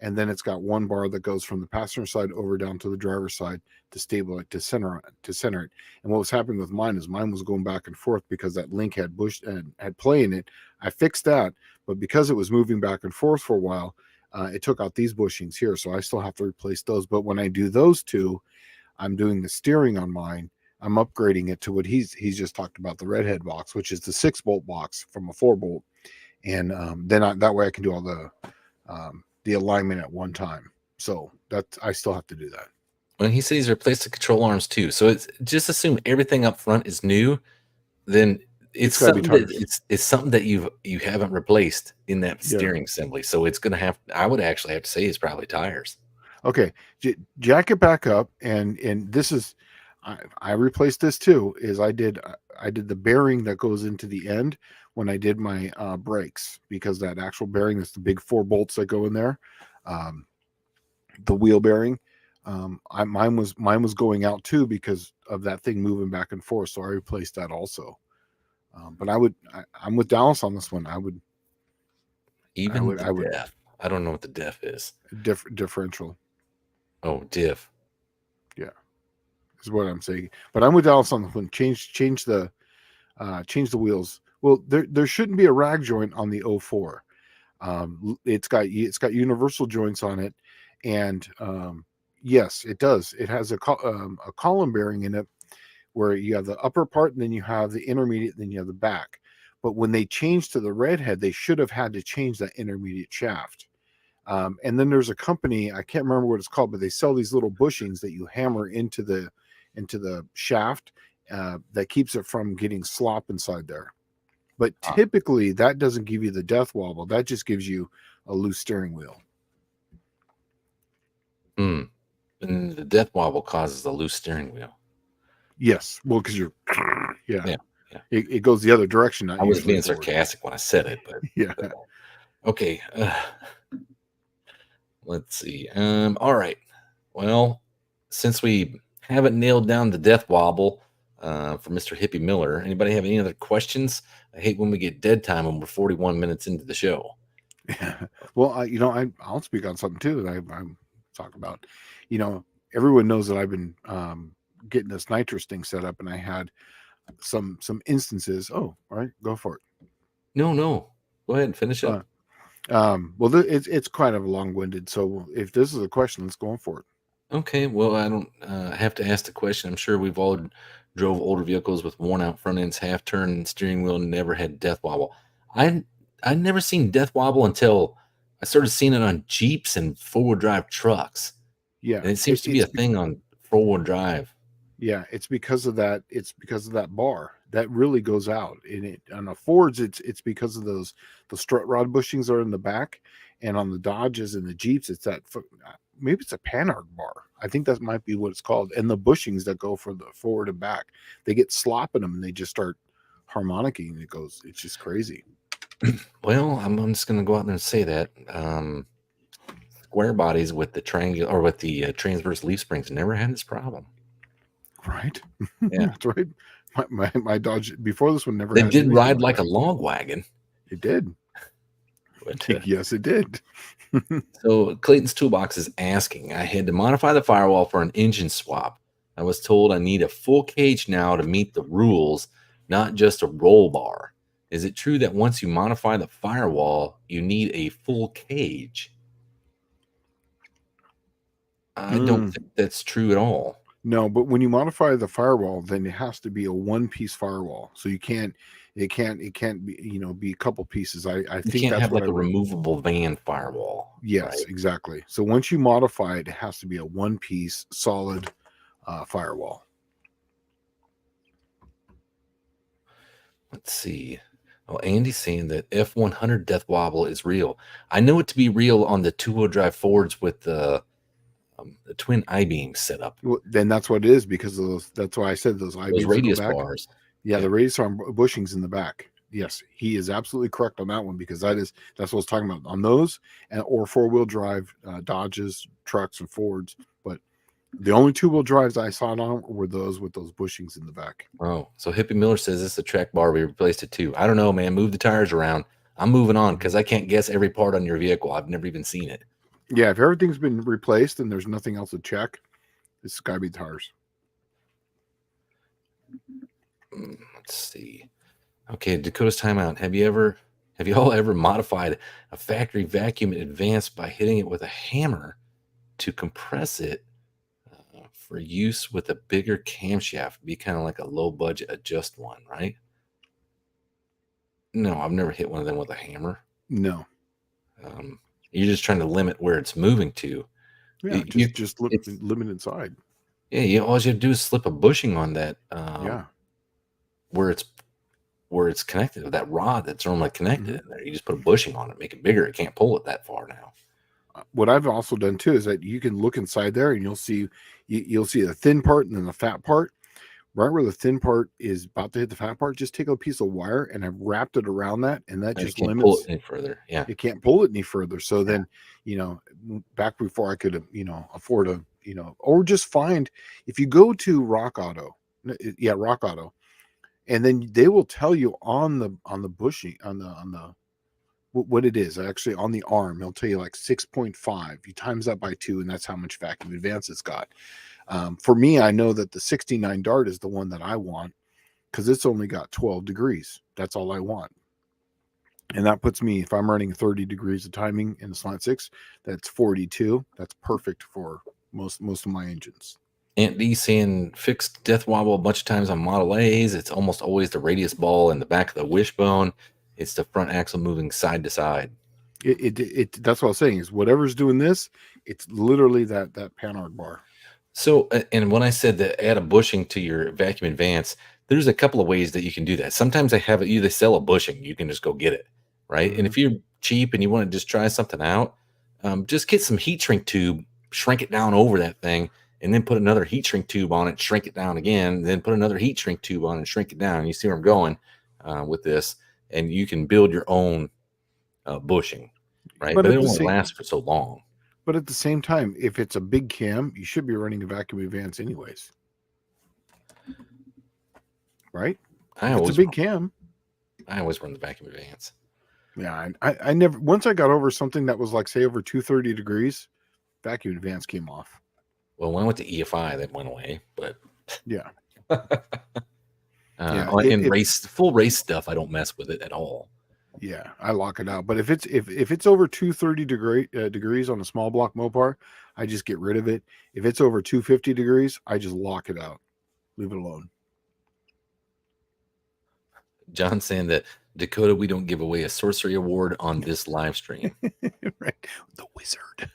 and then it's got one bar that goes from the passenger side over down to the driver's side to stabilize to center it. And what was happening with mine is mine was going back and forth because that link had bush and had play in it. I fixed that, but because it was moving back and forth for a while, it took out these bushings here, so I still have to replace those. But when I do those two, I'm doing the steering on mine. I'm upgrading it to what he's just talked about, the redhead box, which is the 6-bolt box from a 4-bolt, and then that way I can do all the alignment at one time. So I still have to do that. When he says replace the control arms too, so it's just assume everything up front is new. Then it's something it's something that you haven't replaced in that steering assembly. So it's gonna have. I would actually have to say it's probably tires. Okay, jack it back up, and this is I replaced this too. Is I did the bearing that goes into the end when I did my brakes, because that actual bearing is the big 4 bolts that go in there. The wheel bearing, mine was going out too because of that thing moving back and forth. So I replaced that also. But I'm with Dallas on this one. I would I don't know what the def is. Differential. Oh, diff. Yeah, is what I'm saying. But I'm with Alice on the one. Change the wheels. Well, there shouldn't be a rag joint on the 04. It's got universal joints on it, and yes, it does. It has a column bearing in it where you have the upper part, and then you have the intermediate, and then you have the back. But when they changed to the redhead, they should have had to change that intermediate shaft. And then there's a company, I can't remember what it's called, but they sell these little bushings that you hammer into the shaft that keeps it from getting slop inside there. But typically, that doesn't give you the death wobble. That just gives you a loose steering wheel. And the death wobble causes a loose steering wheel. Yes, well, because you're, yeah. It goes the other direction. I was being sarcastic when I said it, but yeah. Okay. Let's see. All right. Well, since we haven't nailed down the death wobble for Mr. Hippie Miller, anybody have any other questions? I hate when we get dead time when we're 41 minutes into the show. Yeah. Well, I'll speak on something too that I'm talking about. Everyone knows that I've been getting this nitrous thing set up, and I had some instances. Oh, all right, go for it. No, go ahead and finish up. Well, it's kind of long-winded, so if this is a question, let's go on for it. Okay, well, I don't have to ask the question. I'm sure we've all drove older vehicles with worn-out front ends, half-turn steering wheel, and never had death wobble. I'd never seen death wobble until I started seeing it on Jeeps and four-wheel drive trucks. Yeah, and it seems to be a thing on four-wheel drive. Yeah, it's because of that. It's because of that bar that really goes out. On the Fords, it's because of the strut rod bushings are in the back, and on the Dodges and the Jeeps, it's that maybe it's a Panhard bar. I think that might be what it's called. And the bushings that go for the forward and back, they get slop in them and they just start harmonicking. It's just crazy. Well, I'm just going to go out there and say that square bodies with the triangular or with the transverse leaf springs never had this problem. Right. Yeah, that's right. My Dodge before this one never. They did ride like a log wagon. It did. But, yes, it did. So Clayton's Toolbox is asking, I had to modify the firewall for an engine swap. I was told I need a full cage now to meet the rules, not just a roll bar. Is it true that once you modify the firewall, you need a full cage? I don't think that's true at all. No, but when you modify the firewall, then it has to be a one-piece firewall. So it can't be, be a couple pieces. I think you can't have like a removable van firewall. Yes, right? Exactly. So once you modify it, it has to be a one-piece solid firewall. Let's see. Well, Andy's saying that F100 death wobble is real. I know it to be real on the two-wheel drive Fords with the twin I-beams set up. Well, then that's what it is because of those. That's why I said those I-beams. Those radius bars. Yeah, the radius arm bushings in the back. Yes, he is absolutely correct on that one because that's what I was talking about on those or four-wheel drive Dodges, trucks, and Fords. But the only two-wheel drives I saw it on were those with those bushings in the back. Oh, so Hippie Miller says this is a track bar. We replaced it too. I don't know, man. Move the tires around. I'm moving on because I can't guess every part on your vehicle. I've never even seen it. Yeah, if everything's been replaced and there's nothing else to check, it's got to be tires. Let's see. Okay, Dakota's timeout. Have you all ever modified a factory vacuum in advance by hitting it with a hammer to compress it for use with a bigger camshaft? Be kind of like a low budget adjust one, right? No, I've never hit one of them with a hammer. No. You're just trying to limit where it's moving to. Yeah, just limit inside. Yeah, all you have to do is slip a bushing on that. Where it's connected to that rod that's normally connected in there. You just put a bushing on it, make it bigger. It can't pull it that far now. What I've also done too is that you can look inside there and you'll see the thin part and then the fat part. Right where the thin part is about to hit the fat part, just take a piece of wire and I've wrapped it around that, and that just limits. Pull it any further. Yeah, it can't pull it any further. So then, back before I could, afford or just find if you go to Rock Auto, and then they will tell you on the bushing on the what it is. Actually, on the arm, it'll tell you like 6.5. You times that by 2, and that's how much vacuum advance it's got. For me, I know that the 69 Dart is the one that I want because it's only got 12 degrees. That's all I want. And that puts me, if I'm running 30 degrees of timing in the Slant 6, that's 42. That's perfect for most of my engines. Aunt D saying fixed death wobble a bunch of times on Model A's. It's almost always the radius ball in the back of the wishbone. It's the front axle moving side to side. That's what I was saying is whatever's doing this, it's literally that Panhard bar. So, and when I said that add a bushing to your vacuum advance, there's a couple of ways that you can do that. Sometimes they have it, they sell a bushing. You can just go get it, right? And if you're cheap and you want to just try something out, just get some heat shrink tube, shrink it down over that thing, and then put another heat shrink tube on it, shrink it down again, then put another heat shrink tube on it and shrink it down. You see where I'm going with this, and you can build your own bushing, right? But it won't last for so long. But at the same time, if it's a big cam, you should be running a vacuum advance anyways. Right? It's a big cam. I always run the vacuum advance. Yeah, I never, once I got over something that was like, say, over 230 degrees, vacuum advance came off. Well, when I went to EFI, that went away, but yeah. Full race stuff, I don't mess with it at all. Yeah, I lock it out. But if it's over 230 degrees on a small block Mopar, I just get rid of it. If it's over 250 degrees, I just lock it out. Leave it alone. John saying that Dakota, we don't give away a sorcery award on this live stream. Right. The wizard.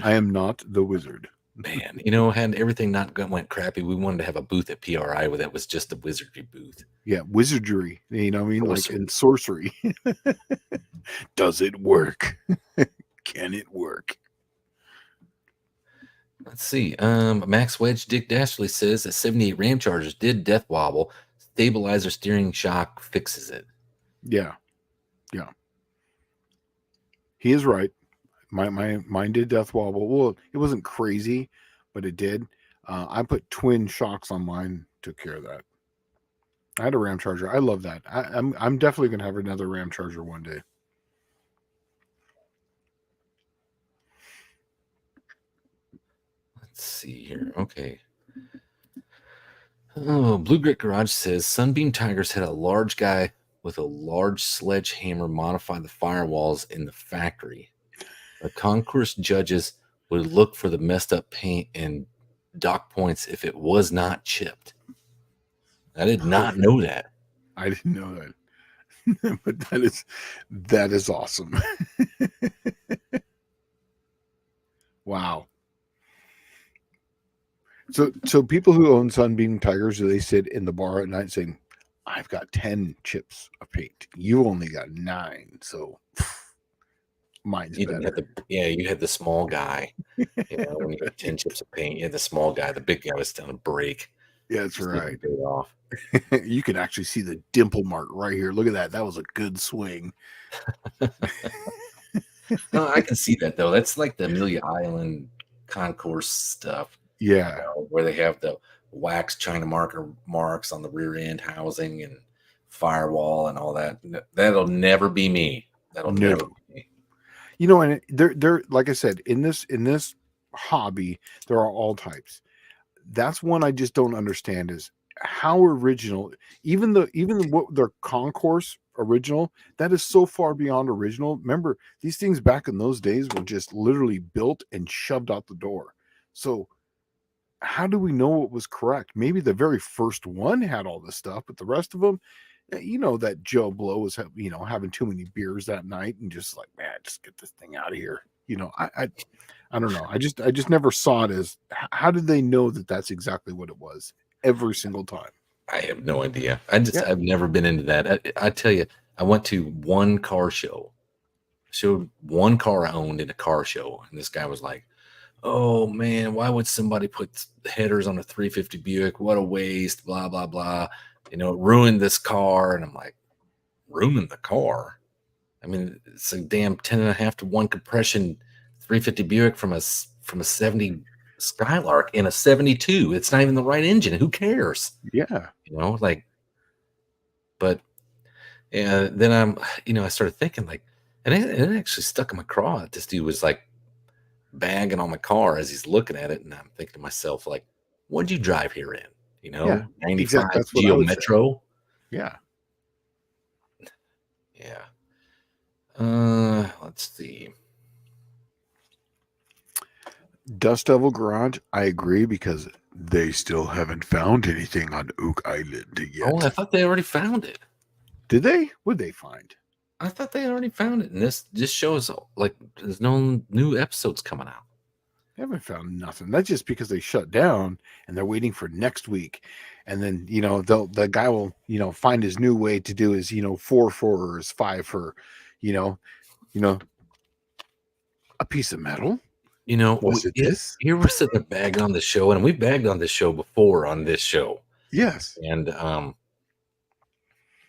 I am not the wizard. Man, had everything not went crappy, we wanted to have a booth at PRI where that was just a wizardry booth. Yeah, wizardry. You know what I mean? Sorcery. Like in sorcery. Does it work? Can it work? Let's see. Max Wedge Dick Dashley says that 78 Ram Chargers did death wobble. Stabilizer steering shock fixes it. Yeah. Yeah. He is right. Mine did death wobble. Well, it wasn't crazy, but it did. I put twin shocks on mine, took care of that. I had a Ram Charger. I love that. I'm definitely gonna have another Ram Charger one day. Let's see here. Okay. Oh, Blue Grit Garage says Sunbeam Tigers had a large guy with a large sledgehammer modify the firewalls in the factory. The concourse judges would look for the messed up paint and dock points if it was not chipped. I did not know that. I didn't know that. But that is awesome. Wow. So people who own Sunbeam Tigers, do they sit in the bar at night saying, I've got 10 chips of paint. You only got 9. So mine's better. You had the small guy. When you got 10 chips of paint, you had the small guy. The big guy was still on a break. Yeah, that's right. Off. You can actually see the dimple mark right here. Look at that. That was a good swing. No, I can see that, though. That's like the Amelia Island concourse stuff. Yeah. Where they have the wax China marks on the rear end housing and firewall and all that. That'll never be me. That'll never be me. And they're like I said, in this hobby, there are all types. That's one I just don't understand is how original, even what their concourse original, that is so far beyond original. Remember, these things back in those days were just literally built and shoved out the door. So how do we know what was correct? Maybe the very first one had all this stuff, but the rest of them, that Joe Blow was, having too many beers that night and just like, man, just get this thing out of here. I don't know. I just never saw it as, how did they know that that's exactly what it was every single time? I have no idea. I've never been into that. I tell you, I went to one car show, showed one car I owned in a car show. And this guy was like, oh man, why would somebody put headers on a 350 Buick? What a waste, blah, blah, blah. It ruined this car. And I'm like, ruined the car? I mean, it's a damn 10.5 to 1 compression 350 Buick from a 70 Skylark in a 72. It's not even the right engine. Who cares? Yeah. But And then I started thinking like, and it actually stuck in my craw. This dude was like bagging on my car as he's looking at it, and I'm thinking to myself like, what'd you drive here in? Yeah, 95 exactly. That's what I Geo would say. Metro. Yeah. Yeah. Let's see. Dust Devil Garage, I agree because they still haven't found anything on Oak Island Oh, I yet. thought they already found it. Did they? What'd they find? I thought they already found it, and this just shows like there's no new episodes coming out. They haven't found nothing. That's just because they shut down and they're waiting for next week. And then, the guy will, find his new way to do his, 4 or his 5 for, you know, you know, a piece of metal. Was it this? Here we're sitting there bagging on the show, and we bagged on this show before on this show. Yes. And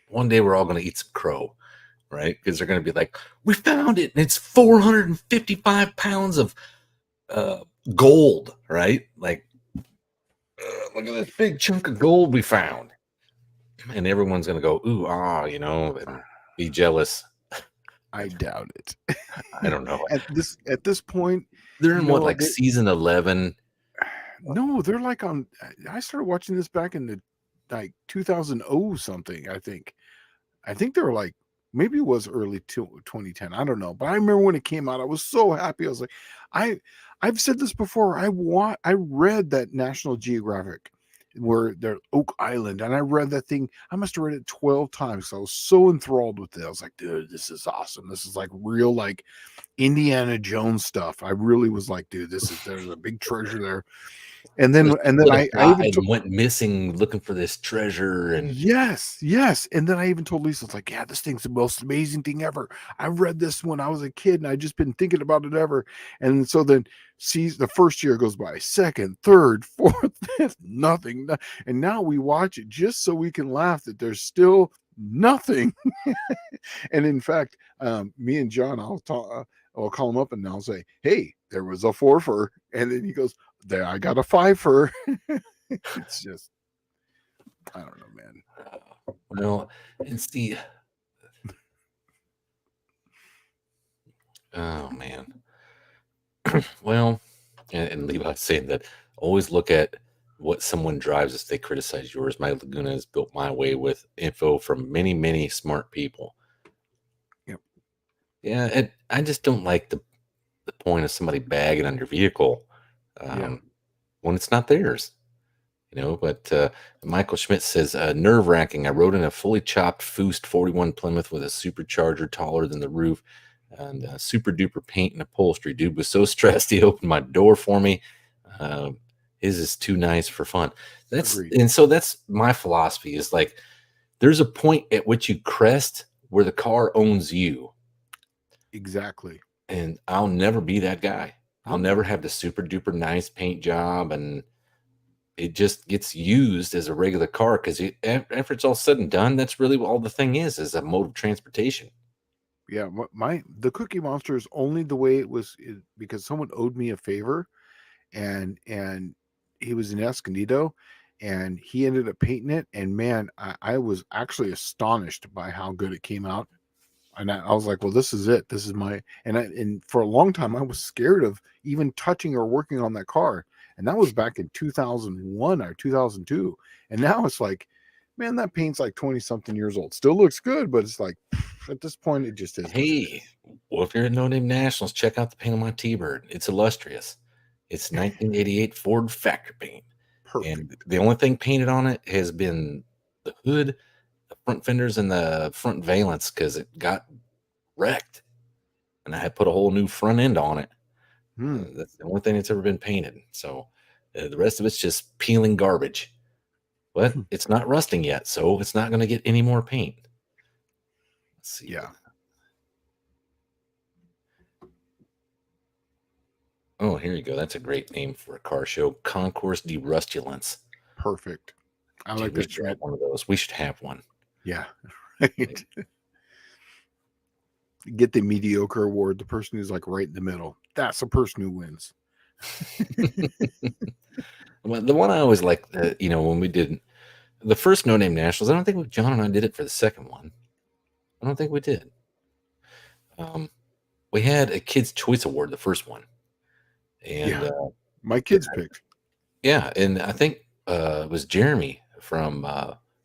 one day we're all going to eat some crow, right? Because they're going to be like, we found it, and it's 455 pounds of gold, right? Like, look at this big chunk of gold we found. And everyone's going to go, ooh, and be jealous. I doubt it. I don't know. At this point, they're in what, like season 11? No, they're like on. I started watching this back in the like 2000 something. I think they were like, maybe it was early 2010. I don't know, but I remember when it came out, I was so happy. I was like, I've said this before. I read that National Geographic where they're Oak Island, and I read that thing. I must have read it 12 times. So I was so enthralled with it. I was like, dude, this is awesome. This is like real, like Indiana Jones stuff. I really was like, dude, there's a big treasure there. And then I even went missing looking for this treasure. And yes. And then I even told Lisa, it's like, yeah, this thing's the most amazing thing ever. I read this when I was a kid and I just been thinking about it ever. And so then the first year goes by, second, third, fourth, fifth, nothing. And now we watch it just so we can laugh that there's still nothing. And in fact, me and John, I'll call him up and I'll say, hey, there was a 4 for, and then he goes, there, I got a 5 for. It's just, I don't know, man. Well, and see, oh man. Well, and Levi's saying that always look at what someone drives as they criticize yours. My Laguna is built my way with info from many, many smart people. Yep. Yeah, and I just don't like the point of somebody bagging on your vehicle when it's not theirs. But Michael Schmidt says, nerve-wracking. I rode in a fully chopped Foost 41 Plymouth with a supercharger taller than the roof and super duper paint and upholstery. Dude was so stressed he opened my door for me. His is too nice for fun. So that's my philosophy is like, there's a point at which you crest where the car owns you. Exactly. And I'll never be that guy. I'll never have the super duper nice paint job, and it just gets used as a regular car because after it's all said and done, that's really all the thing is a mode of transportation. Yeah, the Cookie Monster is only the way it was because someone owed me a favor, and he was in Escondido, and he ended up painting it. And man, I was actually astonished by how good it came out. And I was like, well, this is it. This is and for a long time, I was scared of even touching or working on that car. And that was back in 2001 or 2002. And now it's like, man, that paint's like 20 something years old. Still looks good, but it's like, at this point, it just is. Hey, well, if you're at No Name Nationals, check out the paint on my T-Bird. It's illustrious. It's 1988 Ford factory paint. Perfect. And the only thing painted on it has been the hood, the front fenders, and the front valence because it got wrecked. And I had put a whole new front end on it. That's the only thing that's ever been painted. So the rest of it's just peeling garbage. But it's not rusting yet, so it's not going to get any more paint. Let's see. Yeah. Oh, here you go. That's a great name for a car show. Concourse de Rustulence. Perfect. I like that. We should have one of those. We should have one. Yeah. Right. Get the mediocre award. The person who's like right in the middle. That's the person who wins. Well, the one I always liked, when we did the first No Name Nationals, I don't think John and I did it for the second one. I don't think we did. Um, we had a Kids Choice Award, the first one, and Yeah, my yeah, kids picked. yeah, and I think it was Jeremy from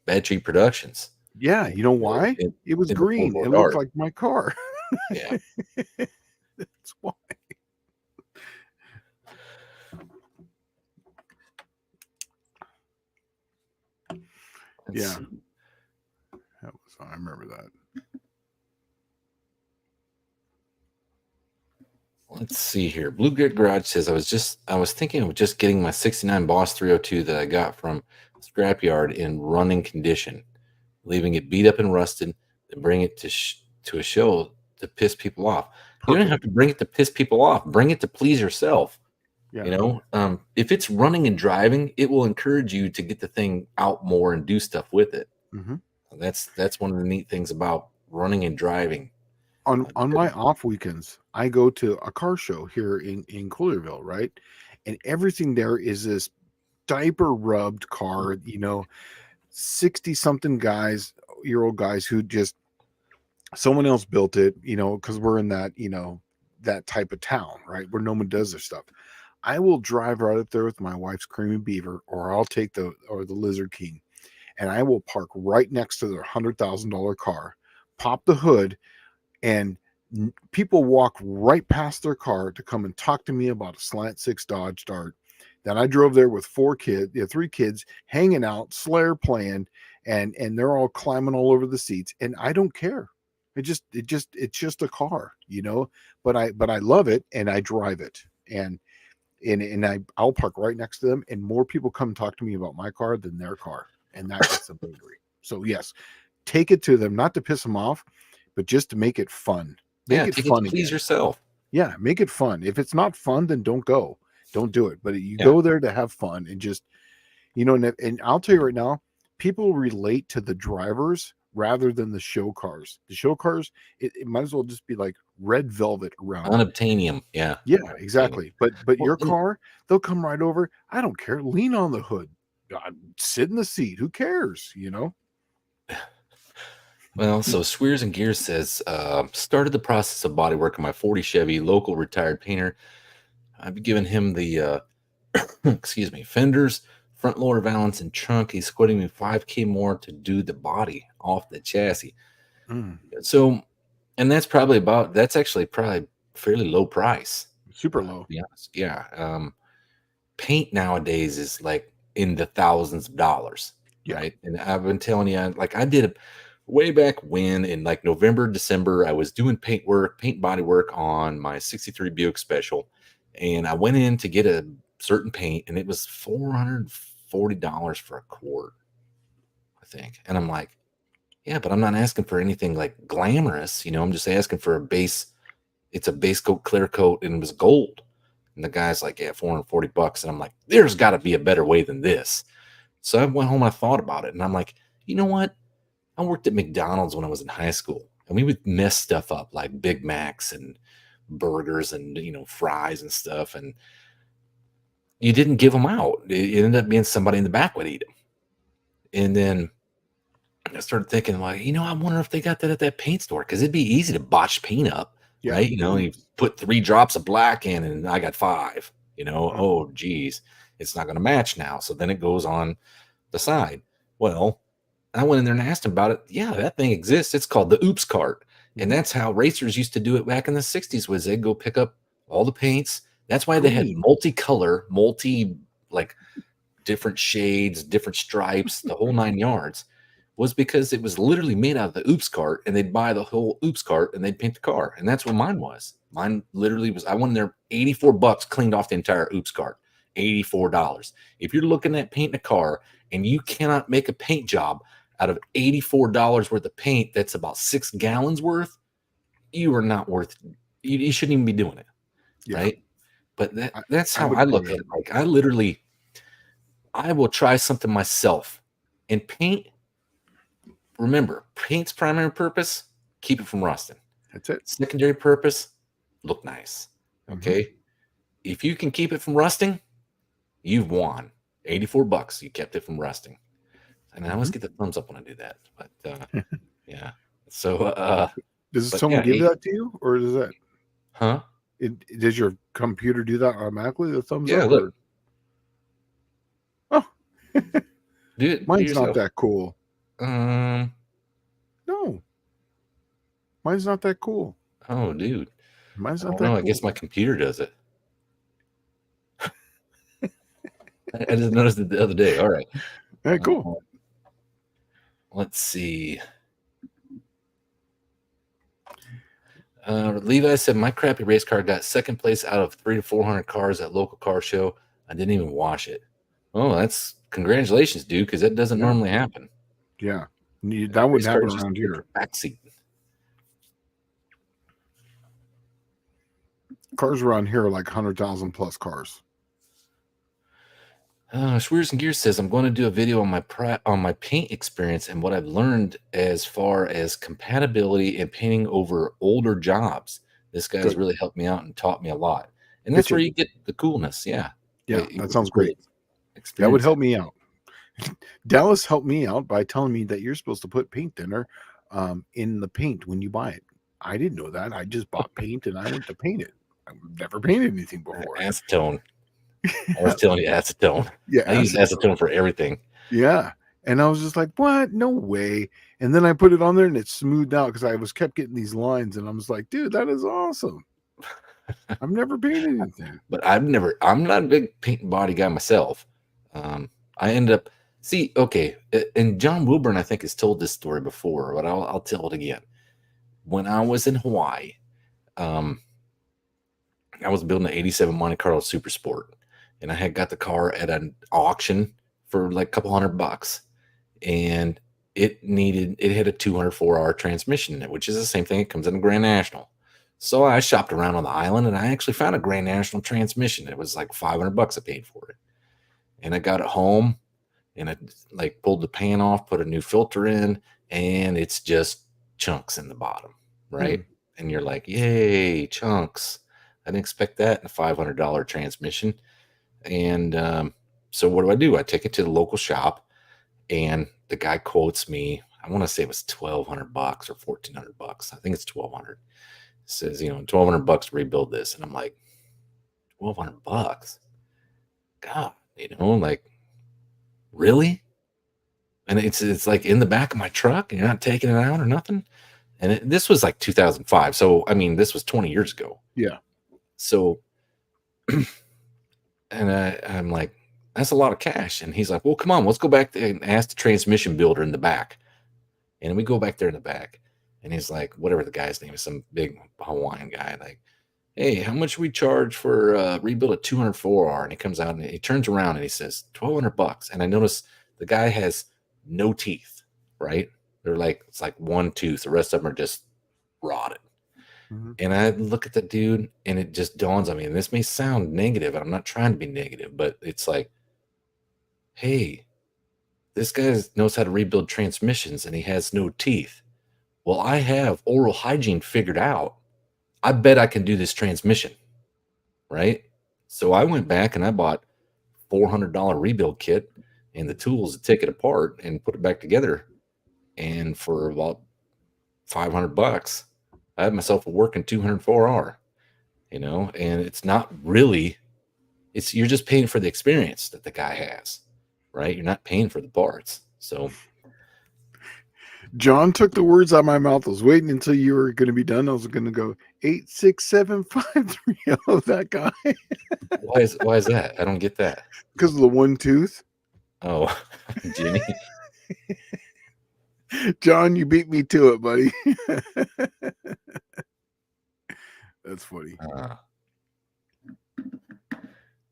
Bad Tree Productions Yeah, you know in, why? in, It was in the green. It floorboard looked art. like my car. Yeah, That's why. let's Yeah, see. I remember that. Let's see here. Blue Grit Garage says I was thinking of just getting my '69 Boss 302 that I got from Scrapyard in running condition, leaving it beat up and rusted, and bring it to a show to piss people off. You don't have Perfect. to bring it to piss people off. Bring it to please yourself. Yeah. You know, if it's running and driving, it will encourage you to get the thing out more and do stuff with it. Hmm. That's one of the neat things about running and driving. On my off weekends, I go to a car show here in Coolerville, right? And everything there is this diaper rubbed car, 60 something year old guys who just someone else built it, because we're in that, that type of town, right? Where no one does this stuff. I will drive right up there with my wife's creamy beaver, or I'll take the Lizard King, and I will park right next to their $100,000 car, pop the hood, and people walk right past their car to come and talk to me about a Slant 6 Dodge Dart. Then I drove there with three kids hanging out, Slayer playing, and they're all climbing all over the seats, and I don't care. It's just a car, but I love it and I drive it, I'll park right next to them, and more people come talk to me about my car than their car, and that gets them angry. So yes, take it to them, not to piss them off, but just to make it fun. Make Yeah, it take it to fun please again. yourself. Yeah, make it fun. If it's not fun, then don't go. Don't do it. But you Yeah, go there to have fun and just, and I'll tell you right now, people relate to the drivers rather than the show cars. The show cars, it might as well just be like red velvet around it. unobtainium. Yeah, Yeah, unobtainium. exactly. But Well, your car, they'll come right over. I don't care. Lean on the hood. Sit in the seat. Who cares? well, so Swears and Gears says started the process of bodywork on my '40 Chevy, local retired painter. I've given him the excuse me, fenders, front lower valance, and trunk. He's quoting me 5K more to do the body off the chassis. Mm, So, and that's actually probably fairly low price. super To low. be honest, yeah. Paint nowadays is like in the thousands of dollars, Yeah. right? And I've been telling you, like I did it way back when in like November, December, I was doing paint body work on my '63 Buick Special, and I went in to get a certain paint, and it was $440 for a quart, I think. And I'm like, yeah, but I'm not asking for anything like glamorous, I'm just asking for a base. It's a base coat, clear coat, and it was gold. And the guy's like, yeah, $440. And I'm like, there's got to be a better way than this. So I went home, I thought about it, and I'm like, you know what? I worked at McDonald's when I was in high school, and we would mess stuff up like Big Macs and burgers and, fries and stuff. And you didn't give them out. It ended up being somebody in the back would eat them. And then I started thinking, like, I wonder if they got that at that paint store because it'd be easy to botch paint up, Yeah. right? You put 3 drops of black in, and I got 5. Uh-huh. Oh, geez, it's not going to match now. So then it goes on the side. Well, I went in there and asked him about it. Yeah, that thing exists. It's called the oops cart, and Mhm. that's how racers used to do it back in the '60s. Was they'd go pick up all the paints. That's why they had Green. multicolor, like different shades, different stripes, the whole 9 yards, was because it was literally made out of the oops cart, and they'd buy the whole oops cart and they'd paint the car. And that's what mine was. Mine literally was, I went in there, $84 cleaned off the entire oops cart. $84. If you're looking at painting a car and you cannot make a paint job out of $84 worth of paint that's about 6 gallons worth, you are not worth, you shouldn't even be doing it. Yeah. Right. But I, that's I how would I look probably at it. agree. Like I will try something myself. And paint, remember, paint's primary purpose, keep it from rusting. That's it. Secondary purpose, look nice. Hmm. Okay. If you can keep it from rusting, you've won. $84. You kept it from rusting. And I always Hmm. get the thumbs up when I do that. But yeah. So, Does but someone yeah, give that to you, or does that huh? does your computer do that automatically? The thumbs Yeah, up, look, or oh, do mine's not yourself. that cool. Um, No, mine's not that cool. oh, dude, Mine's I not don't know. that I guess cool. my computer does it. I just noticed it the other day. All right. Yeah, Uh, cool. let's see. Levi said my crappy race car got second place out of 300 to 400 cars at local car show. I didn't even wash it. Oh, that's congratulations, dude, because that doesn't Yeah, normally happen. yeah. That wouldn't Race happen cars just around take the here. backseat. Cars around here are like 100,000 plus cars. Schweers and Gears says I'm going to do a video on my paint experience and what I've learned as far as compatibility and painting over older jobs. This guy's Good. really helped me out and taught me a lot, and that's where Pitching. you get the coolness. Yeah, Yeah, you that get to sounds really great. That would experience help it. me out. Dallas helped me out by telling me that you're supposed to put paint thinner in the paint when you buy it. I didn't know that. I just bought paint and I went to paint it. I've never painted anything before. Acetone. I was telling you acetone. Yeah, I use acetone. acetone for everything. Yeah. And I was just like, what? No way. And then I put it on there and it smoothed out because I was kept getting these lines. And I was like, dude, that is awesome. I've never painted anything. But I'm not a big paint and body guy myself. I ended up, okay, and John Wilburn, I think, has told this story before, but I'll tell it again. When I was in Hawaii, um, I was building an 87 Monte Carlo Super Sport, and I had got the car at an auction for like a couple $100, and it had a 204R transmission in it, which is the same thing. It comes in a Grand National. So I shopped around on the island and I actually found a Grand National transmission. It was like $500 I paid for it. And I got it home and I like pulled the pan off, put a new filter in, and it's just chunks in the bottom, right? And you're like, yay, chunks. I didn't expect that in a $500 transmission. And so what do? I take it to the local shop and the guy quotes me. I want to say it was $1,200 or $1,400. I think it's 1,200. Says, $1,200 to rebuild this, and I'm like, $1,200. God, like, really? And it's like in the back of my truck, and you're not taking it out or nothing. And this was like 2005, so I mean, this was 20 years ago. Yeah. So, and I'm like, that's a lot of cash. And he's like, well, come on, let's go back there and ask the transmission builder in the back. And we go back there in the back, and he's like, whatever the guy's name is, some big Hawaiian guy, like, hey, how much we charge for rebuild a 204R? And he comes out and he turns around and he says, $1,200. And I notice the guy has no teeth, right? It's like one tooth. The rest of them are just rotted. And I look at the dude and it just dawns on me. And this may sound negative, and I'm not trying to be negative, but it's like, hey, this guy knows how to rebuild transmissions and he has no teeth. Well, I have oral hygiene figured out. I bet I can do this transmission, right? So I went back and I bought $400 rebuild kit and the tools to take it apart and put it back together. And for about $500, I had myself a working 204R, and it's not really, you're just paying for the experience that the guy has, right? You're not paying for the parts. So John took the words out of my mouth. I was waiting until you were going to be done. I was going to go 86753. Oh, that guy. why is that? I don't get that. Because of the one tooth. Oh, Jimmy. John, you beat me to it, buddy. That's funny.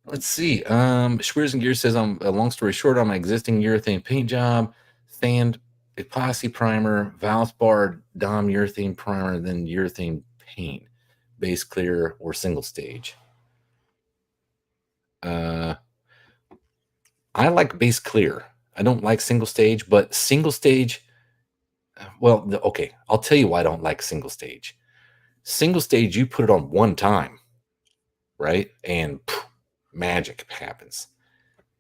Let's see. Schweers and Gears says, a long story short, on my existing urethane paint job, sand, epoxy primer, Valspar, Dom urethane primer, then urethane paint, base clear or single stage. I like base clear. I don't like single stage, but single stage, well, okay, I'll tell you why I don't like single stage. Single stage, you put it on one time, right? And magic happens.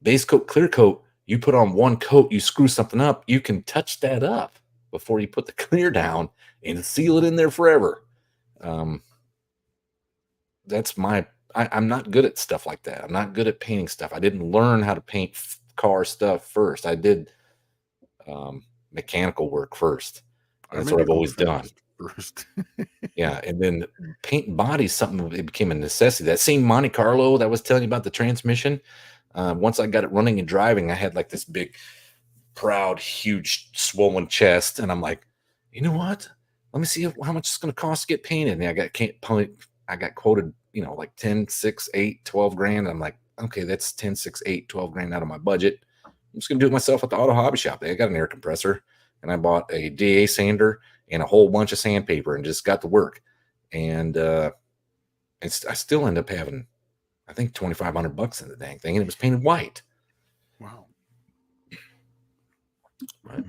Base coat, clear coat, you put on one coat, you screw something up, you can touch that up before you put the clear down and seal it in there forever. Um, that's my. I'm not good at stuff like that. I'm not good at painting stuff. I didn't learn how to paint car stuff first. I did mechanical work first. And I that's made what it I've go always done. first. Yeah, and then paint and body something. It became a necessity. That same Monte Carlo that I was telling you about the transmission. Once I got it running and driving, I had like this big, proud, huge, swollen chest, and I'm like, you know what? Let me see how much it's going to cost to get painted. And I got quoted, like 10, 6, 8, 12 grand. I'm like, okay, that's 10, 6, 8, 12 grand out of my budget. I'm just going to do it myself at the auto hobby shop. I got an air compressor, and I bought a DA sander and a whole bunch of sandpaper and just got to work. And I still end up having, I think, $2,500 in the dang thing, and it was painted white. Wow. Right.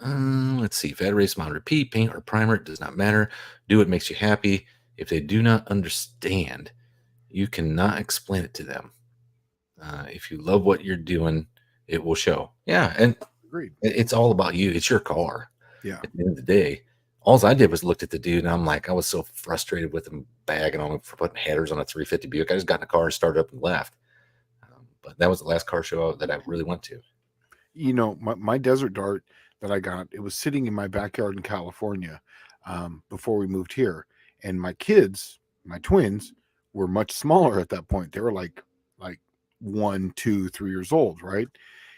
Let's see. If add, erase, mod, repeat, paint, or primer, it does not matter. Do what makes you happy. If they do not understand, you cannot explain it to them. If you love what you're doing, it will show. Yeah, and Agreed. it's all about you. It's your car. Yeah. At the end of the day, all I did was looked at the dude, and I'm like, I was so frustrated with him bagging on him for putting headers on a 350 Buick. I just got in the car, started up, and left. But that was the last car show that I really went to. My Desert Dart that I got, it was sitting in my backyard in California before we moved here. And my kids, my twins, were much smaller at that point. They were like 1, 2, 3 years old, right?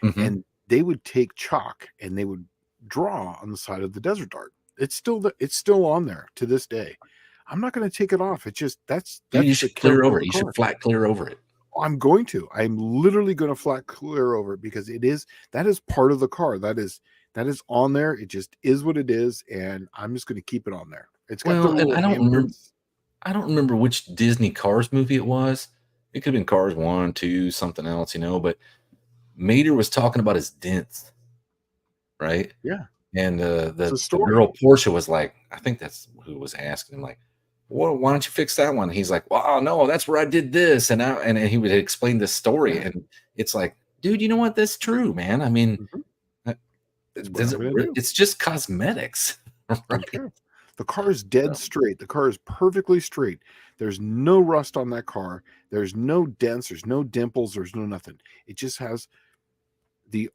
Mm-hmm. And they would take chalk and they would draw on the side of the Desert Dart. It's still on there to this day. I'm not going to take it off. It's just that's You should clear over it. You should flat clear over it. I'm literally going to flat clear over it because that is part of the car. That is on there. It just is what it is, and I'm just going to keep it on there. It's got and I don't remember which Disney Cars movie it was. It could have been Cars 1, 2, something else, but Mater was talking about his dents, right? Yeah. And the girl Portia was like, I think that's who was asking him, like, well, why don't you fix that one? He's like, well, no, that's where I did this. And he would explain this story. Yeah. And it's like, dude, you know what? That's true, man. I mean, it's just cosmetics. Right? The car is dead straight. The car is perfectly straight. There's no rust on that car. There's no dents. There's no dimples. There's no nothing. It just has the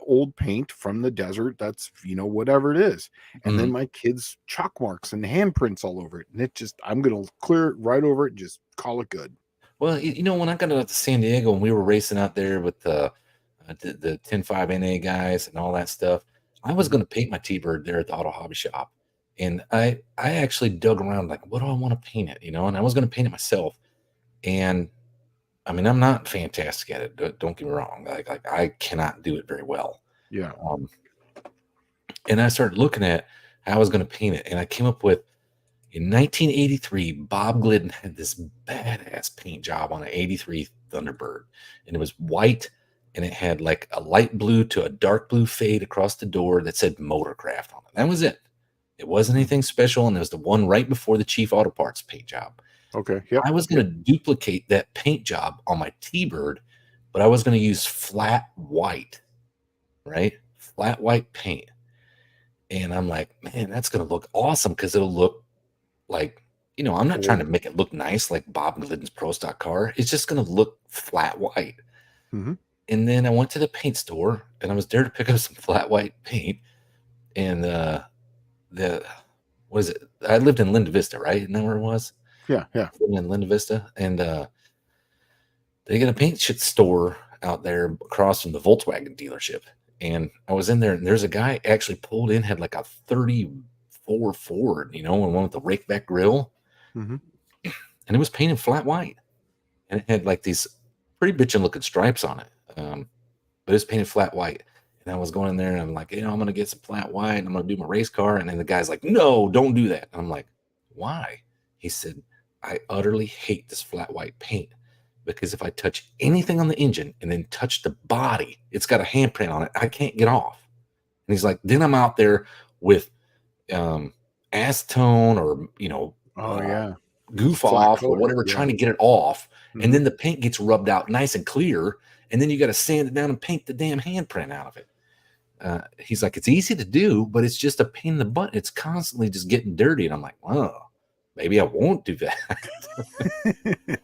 old paint from the desert. That's, whatever it is. And then my kids' chalk marks and handprints all over it. And I'm going to clear it right over it and just call it good. Well, when I got out to San Diego and we were racing out there with the 10.5 NA guys and all that stuff, I was going to paint my T-Bird there at the auto hobby shop. And I actually dug around, like, what do I want to paint it? And I was going to paint it myself. And I mean, I'm not fantastic at it. Don't get me wrong. Like I cannot do it very well. Yeah. And I started looking at how I was going to paint it. And I came up with, in 1983, Bob Glidden had this badass paint job on an 83 Thunderbird. And it was white, and it had like a light blue to a dark blue fade across the door that said Motorcraft on it. That was it. It wasn't anything special. And it was the one right before the Chief Auto Parts paint job. Okay. Yep. I was going to duplicate that paint job on my T-Bird, but I was going to use flat white, right? Flat white paint. And I'm like, man, that's going to look awesome because it'll look like, I'm not trying to make it look nice like Bob Glidden's Pro Stock car. It's just going to look flat white. Mm-hmm. And then I went to the paint store, and I was there to pick up some flat white paint. And what is it? I lived in Linda Vista, right? Isn't that where it was? Yeah. In Linda Vista, and they got a paint shit store out there across from the Volkswagen dealership. And I was in there, and there's a guy actually pulled in, had like a 34 Ford, and one with the rakeback grill, and it was painted flat white, and it had like these pretty bitchin' looking stripes on it, but it's painted flat white. And I was going in there, and I'm like, I'm gonna get some flat white, and I'm gonna do my race car. And then the guy's like, no, don't do that. And I'm like, why? He said, I utterly hate this flat white paint because if I touch anything on the engine and then touch the body, it's got a handprint on it, I can't get off. And he's like, then I'm out there with acetone or goof flat off color, or whatever, trying to get it off. And then the paint gets rubbed out nice and clear, and then you got to sand it down and paint the damn handprint out of it. He's like, it's easy to do, but it's just a pain in the butt. It's constantly just getting dirty. And I'm like, well, maybe I won't do that.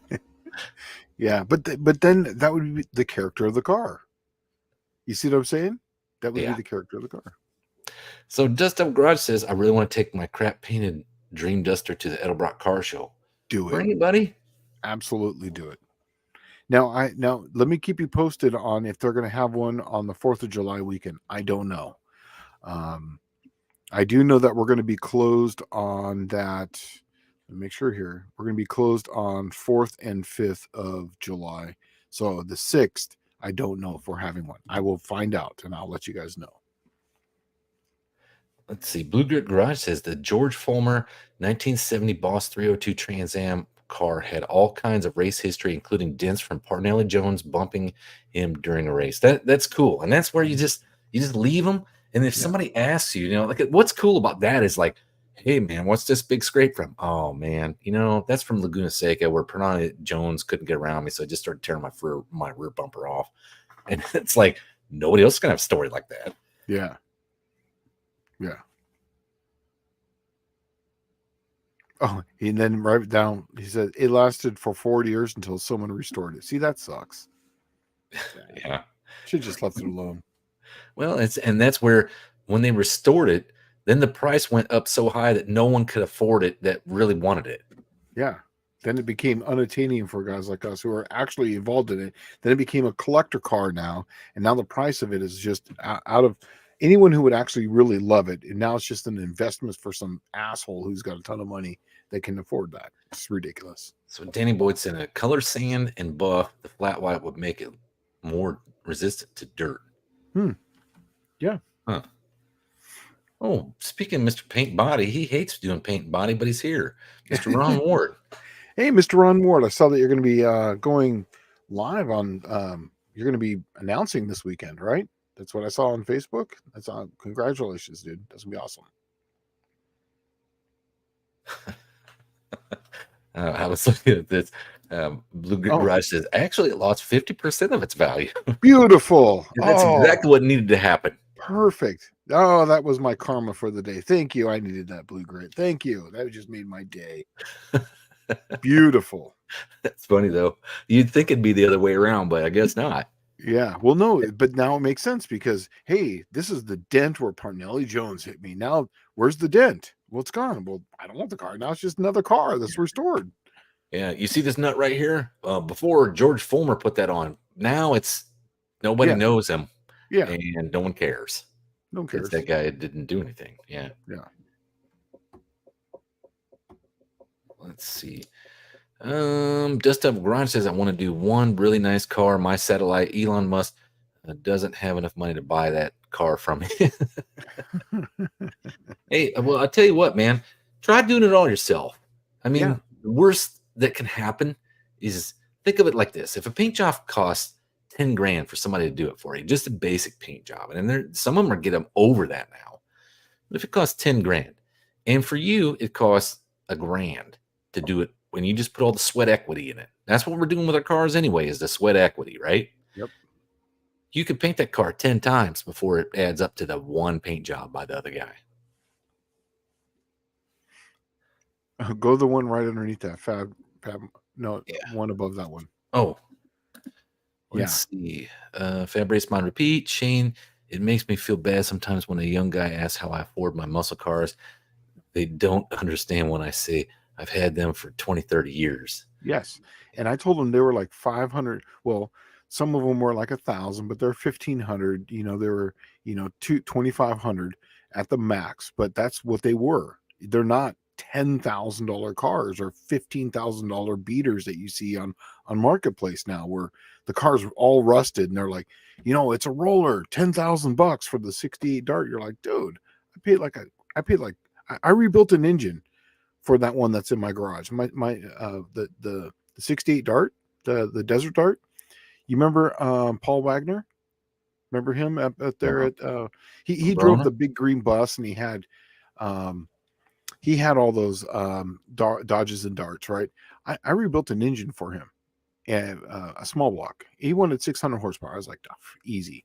Yeah, but then that would be the character of the car. You see what I'm saying? That would be Yeah. the character of the car. So Dust Up Garage says, I really want to take my crap painted Dream Duster to the Edelbrock Car Show. Do it. Bring it, buddy. Absolutely do it. Now let me keep you posted on if they're going to have one on the 4th of July weekend. I don't know. I do know that we're going to be closed on that. Let me make sure here. We're going to be closed on 4th and 5th of July. So the 6th, I don't know if we're having one. I will find out and I'll let you guys know. Let's see. Blue Grit Garage says the George Fulmer 1970 Boss 302 Trans Am car had all kinds of race history, including dents from Parnelli Jones bumping him during a race. That's cool. And that's where you just leave them. And if somebody asks you, like what's cool about that is like, hey man, what's this big scrape from? Oh man, that's from Laguna Seca where Parnelli Jones couldn't get around me, so I just started tearing my rear bumper off. And it's like nobody else can have a story like that. Yeah. Yeah. Oh, and then right down, he said it lasted for 40 years until someone restored it. See, that sucks. Yeah. Should just left it alone. Well, that's where when they restored it, then the price went up so high that no one could afford it that really wanted it. Yeah. Then it became unattaining for guys like us who are actually involved in it. Then it became a collector car now. And now the price of it is just out of anyone who would actually really love it. And now it's just an investment for some asshole who's got a ton of money that can afford that. It's ridiculous. So Danny Boyd said a color sand and buff, the flat white would make it more resistant to dirt. Yeah. Huh. Oh, speaking of Mr. Paint Body, he hates doing paint body, but he's here. Mr. Ron Ward. Hey, Mr. Ron Ward, I saw that you're going to be going live on, you're going to be announcing this weekend, right? That's what I saw on Facebook. That's congratulations, dude. That's going to be awesome. I was looking at this. Blue Garage says, actually, it lost 50% of its value. Beautiful. That's exactly what needed to happen. Perfect. Oh, that was my karma for the day. Thank you. I needed that Blue Grit. Thank you. That just made my day. Beautiful. That's funny, though. You'd think it'd be the other way around, but I guess not. Yeah. Well, no, but now it makes sense because, hey, this is the dent where Parnelli Jones hit me. Now, where's the dent? Well, it's gone. Well, I don't want the car. Now it's just another car that's restored. Yeah. You see this nut right here? Before George Fulmer put that on, now it's nobody knows him. Yeah. And no one cares. No one cares. That guy didn't do anything. Yeah. Yeah. Let's see. Dust Up Garage says I want to do one really nice car. My satellite, Elon Musk, doesn't have enough money to buy that car from me. Hey, well, I'll tell you what, man. Try doing it all yourself. I mean, the worst that can happen is think of it like this. If a paint job costs 10 grand for somebody to do it for you, just a basic paint job, and some of them are getting over that now. But if it costs 10 grand, and for you, it costs $1 grand to do it when you just put all the sweat equity in it. That's what we're doing with our cars anyway, is the sweat equity, right? Yep. You could paint that car 10 times before it adds up to the one paint job by the other guy. Go the one right underneath that. One above that one. Oh. Let's see. Fab Race Mod Repeat. Shane, it makes me feel bad sometimes when a young guy asks how I afford my muscle cars. They don't understand when I say I've had them for 20, 30 years. Yes. And I told them they were like 500. Well, some of them were like 1,000, but they're 1,500. They were, 2,500 at the max, but that's what they were. They're not $10,000 cars or $15,000 beaters that you see on Marketplace now, where the cars are all rusted and they're like, it's a roller, $10,000 for the 68 Dart. You're like, dude, I rebuilt an engine for that one that's in my garage. The 68 Dart, the Desert Dart. You remember Paul Wagner? Remember him up there at he drove the big green bus, and he had all those Dodges and Darts, right? I rebuilt an engine for him, and a small block. He wanted 600 horsepower. I was like, oh, easy.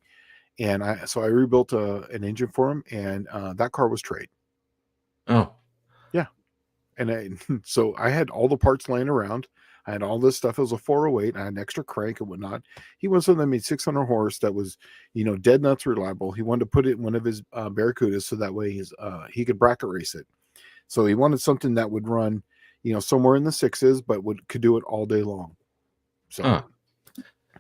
and I rebuilt an engine for him, and that car was trade. Oh, Yeah, and so I had all the parts laying around. I had all this stuff. It was a 408. I had an extra crank and whatnot. He was something that made 600 horse that was, dead nuts reliable. He wanted to put it in one of his Barracudas so that way he could bracket race it. So he wanted something that would run, somewhere in the sixes, but could do it all day long. So, huh.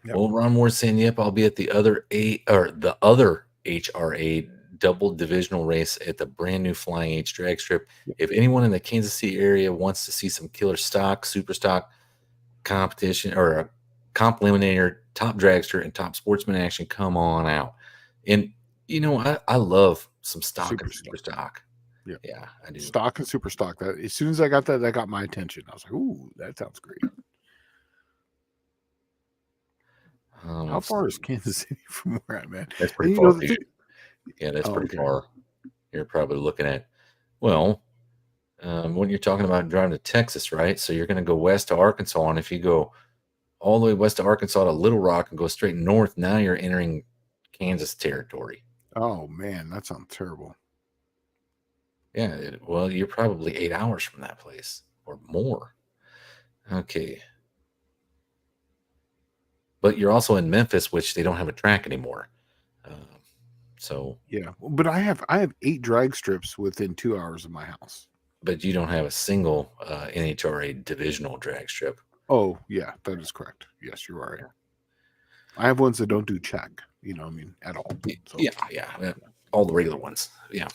yep. Well, Ron Moore's saying, yep, I'll be at the other the other HRA double divisional race at the brand new Flying H drag strip. Yep. If anyone in the Kansas City area wants to see some killer stock, super stock competition, or a comp eliminator, top dragster, and top sportsman action, come on out. And I love some stock and super stock. Yeah. Yeah, I do. Stock and super stock. That as soon as I got that got my attention. I was like, "Ooh, that sounds great." How far is Kansas City from where I'm at? That's pretty And far, dude. Yeah, that's pretty okay. far. You're probably looking at, well, when you're talking about driving to Texas, right? So you're going to go west to Arkansas, and if you go all the way west to Arkansas to Little Rock and go straight north, now you're entering Kansas territory. Oh man, that sounds terrible. Yeah, well, you're probably 8 hours from that place or more. Okay. But you're also in Memphis, which they don't have a track anymore. So Yeah, but I have 8 drag strips within 2 hours of my house. but you don't have a single NHRA divisional drag strip. Oh yeah, that is correct. Yes, you're right. I have ones that don't do check. At all. So. Yeah, all the regular ones. Yeah.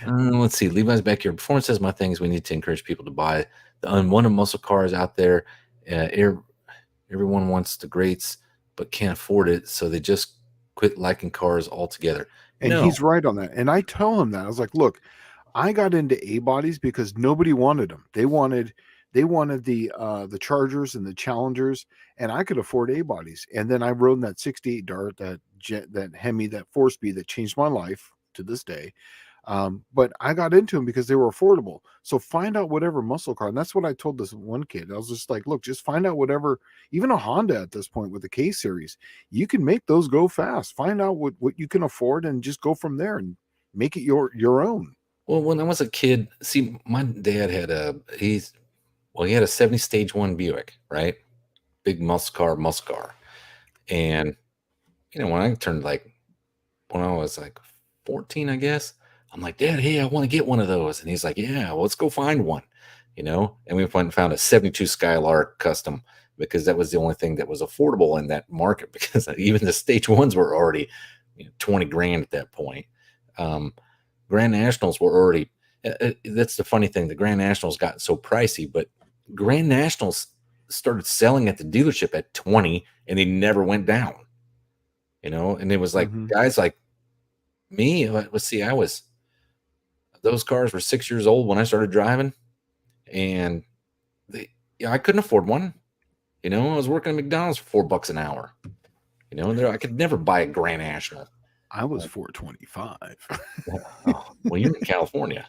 Let's see. Levi's back here. Performance says my things. We need to encourage people to buy the unwanted muscle cars out there. Everyone wants the greats, but can't afford it, so they just quit liking cars altogether. And he's right on that. And I tell him that. I was like, look, I got into A bodies because nobody wanted them. They wanted the Chargers and the Challengers, and I could afford A bodies. And then I rode in that 68 Dart, that Hemi, that 4-speed that changed my life to this day. But I got into them because they were affordable. So find out whatever muscle car. And that's what I told this one kid. I was just like, look, just find out whatever, even a Honda at this point with the K series, you can make those go fast. Find out what you can afford and just go from there and make it your own. Well, when I was a kid, see, my dad had he had a 70 stage 1 Buick, right? Big muscle car. And when I turned when I was 14, I guess, I'm like, Dad, hey, I want to get one of those. And he's like, yeah, well, let's go find one, and we went and found a 72 Skylark custom because that was the only thing that was affordable in that market because even the stage ones were already 20 grand at that point. Grand Nationals were already, that's the funny thing. The Grand Nationals got so pricey, but Grand Nationals started selling at the dealership at 20 and they never went down, and it was like guys like me. Let's see, those cars were 6 years old when I started driving, and I couldn't afford one. I was working at McDonald's for $4 an hour. I could never buy a Grand National. I was 425. Well, you're in California,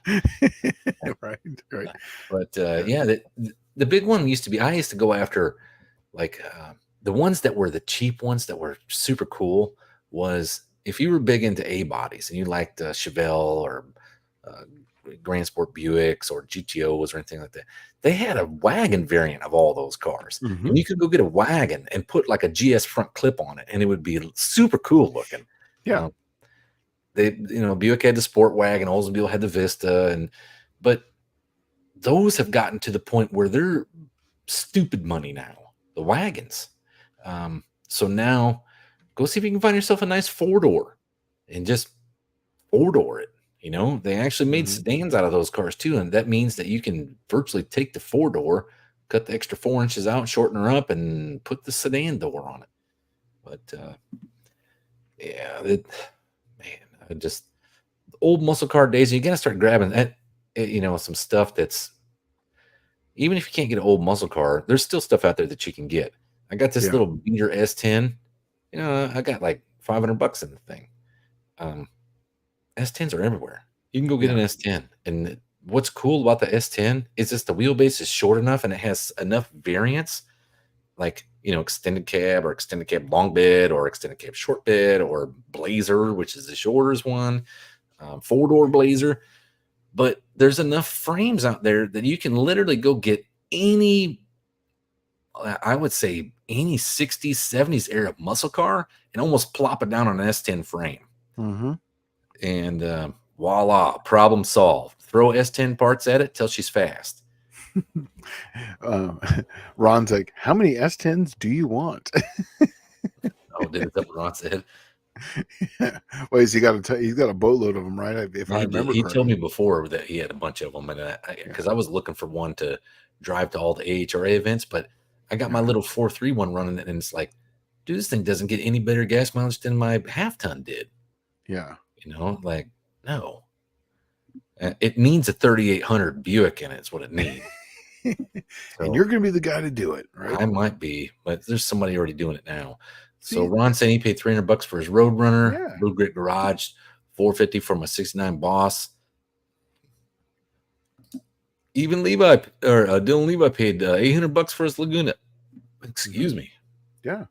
right. But the big one used to be. I used to go after the ones that were the cheap ones that were super cool. Was if you were big into A bodies and you liked Chevelle or Grand Sport Buicks or GTOs or anything like that, they had a wagon variant of all those cars, and you could go get a wagon and put like a GS front clip on it, and it would be super cool looking. Yeah. Buick had the Sport Wagon, Oldsmobile had the Vista, but those have gotten to the point where they're stupid money now, the wagons. So now go see if you can find yourself a nice 4-door and just 4-door it. They actually made sedans out of those cars too. And that means that you can virtually take the 4-door, cut the extra 4 inches out, shorten her up, and put the sedan door on it. But just old muscle car days, you got to start grabbing that, some stuff that's, even if you can't get an old muscle car, there's still stuff out there that you can get. I got this little beater S10. I got like $500 in the thing. S10s are everywhere. You can go get an S10. And what's cool about the S10 is just the wheelbase is short enough and it has enough variance. like, extended cab or extended cab long bed or extended cab short bed or Blazer, which is the shortest one, four-door Blazer. But there's enough frames out there that you can literally go get any, I would say, any 60s, 70s era muscle car and almost plop it down on an S10 frame. Mm-hmm. And voila, problem solved. Throw S10 parts at it till she's fast. Ron's like, how many S10s do you want? Oh, did it? That what Ron said? Well, he's got a boatload of them, right? If I remember He told me correctly. before that he had a bunch of them, and because I was looking for one to drive to all the AHRA events, but I got my little 4.3 one running, and it's like, dude, this thing doesn't get any better gas mileage than my half ton did. Yeah. Like, no. It needs a 3,800 Buick in it. It's what it needs. And you're going to be the guy to do it, right? I might be, but there's somebody already doing it now. So Ron said he paid $300 for his Roadrunner, Yeah. Blue Grit Garage, $450 for my '69 Boss. Even Dylan Levi paid $800 for his Laguna. Excuse me. Yeah.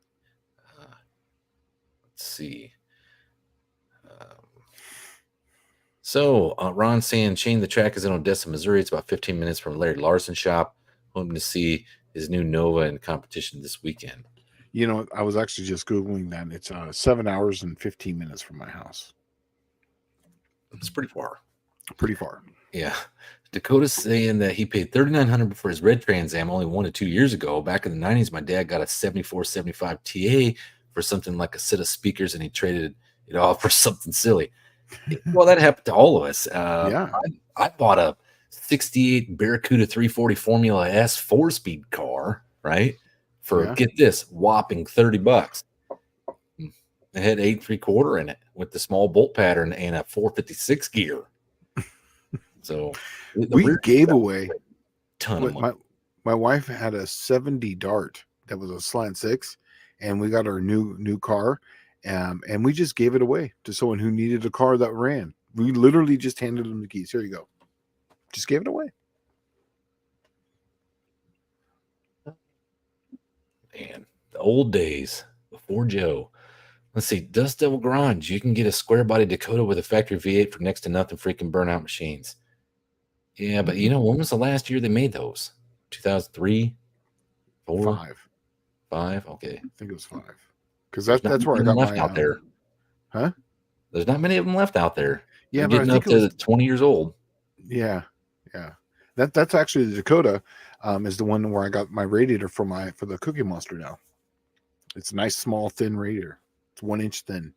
Let's see. So Ron saying Shane, the track is in Odessa, Missouri. It's about 15 minutes from Larry Larson's shop. Hoping to see his new Nova in competition this weekend. I was actually just Googling that. It's 7 hours and 15 minutes from my house. It's pretty far. Pretty far. Yeah. Dakota's saying that he paid $3,900 for his red Trans Am only 1 to 2 years ago. Back in the 90s, my dad got a 7475 TA for something like a set of speakers, and he traded it off for something silly. Well, that happened to all of us. Yeah. I bought a 68 Barracuda 340 Formula S 4-speed car, right? For, get this, whopping $30. It had 8 3/4 in it with the small bolt pattern and a 456 gear. So we gave away a ton of money. My wife had a 70 Dart that was a Slant 6, and we got our new car, and we just gave it away to someone who needed a car that ran. We literally just handed them the keys. Here you go. Just gave it away. Man, the old days before Joe. Let's see, Dust Devil Garage. You can get a square body Dakota with a factory V8 for next to nothing freaking burnout machines. Yeah, but when was the last year they made those? 2003, 4, 5. Okay, I think it was 5. Because that's where I got left my out there. Huh? There's not many of them left out there. Yeah, they're but getting up to 20 years old. Yeah, yeah. That's actually the Dakota. Is the one where I got my radiator for the Cookie Monster now. It's a nice, small, thin radiator. It's 1 inch thin.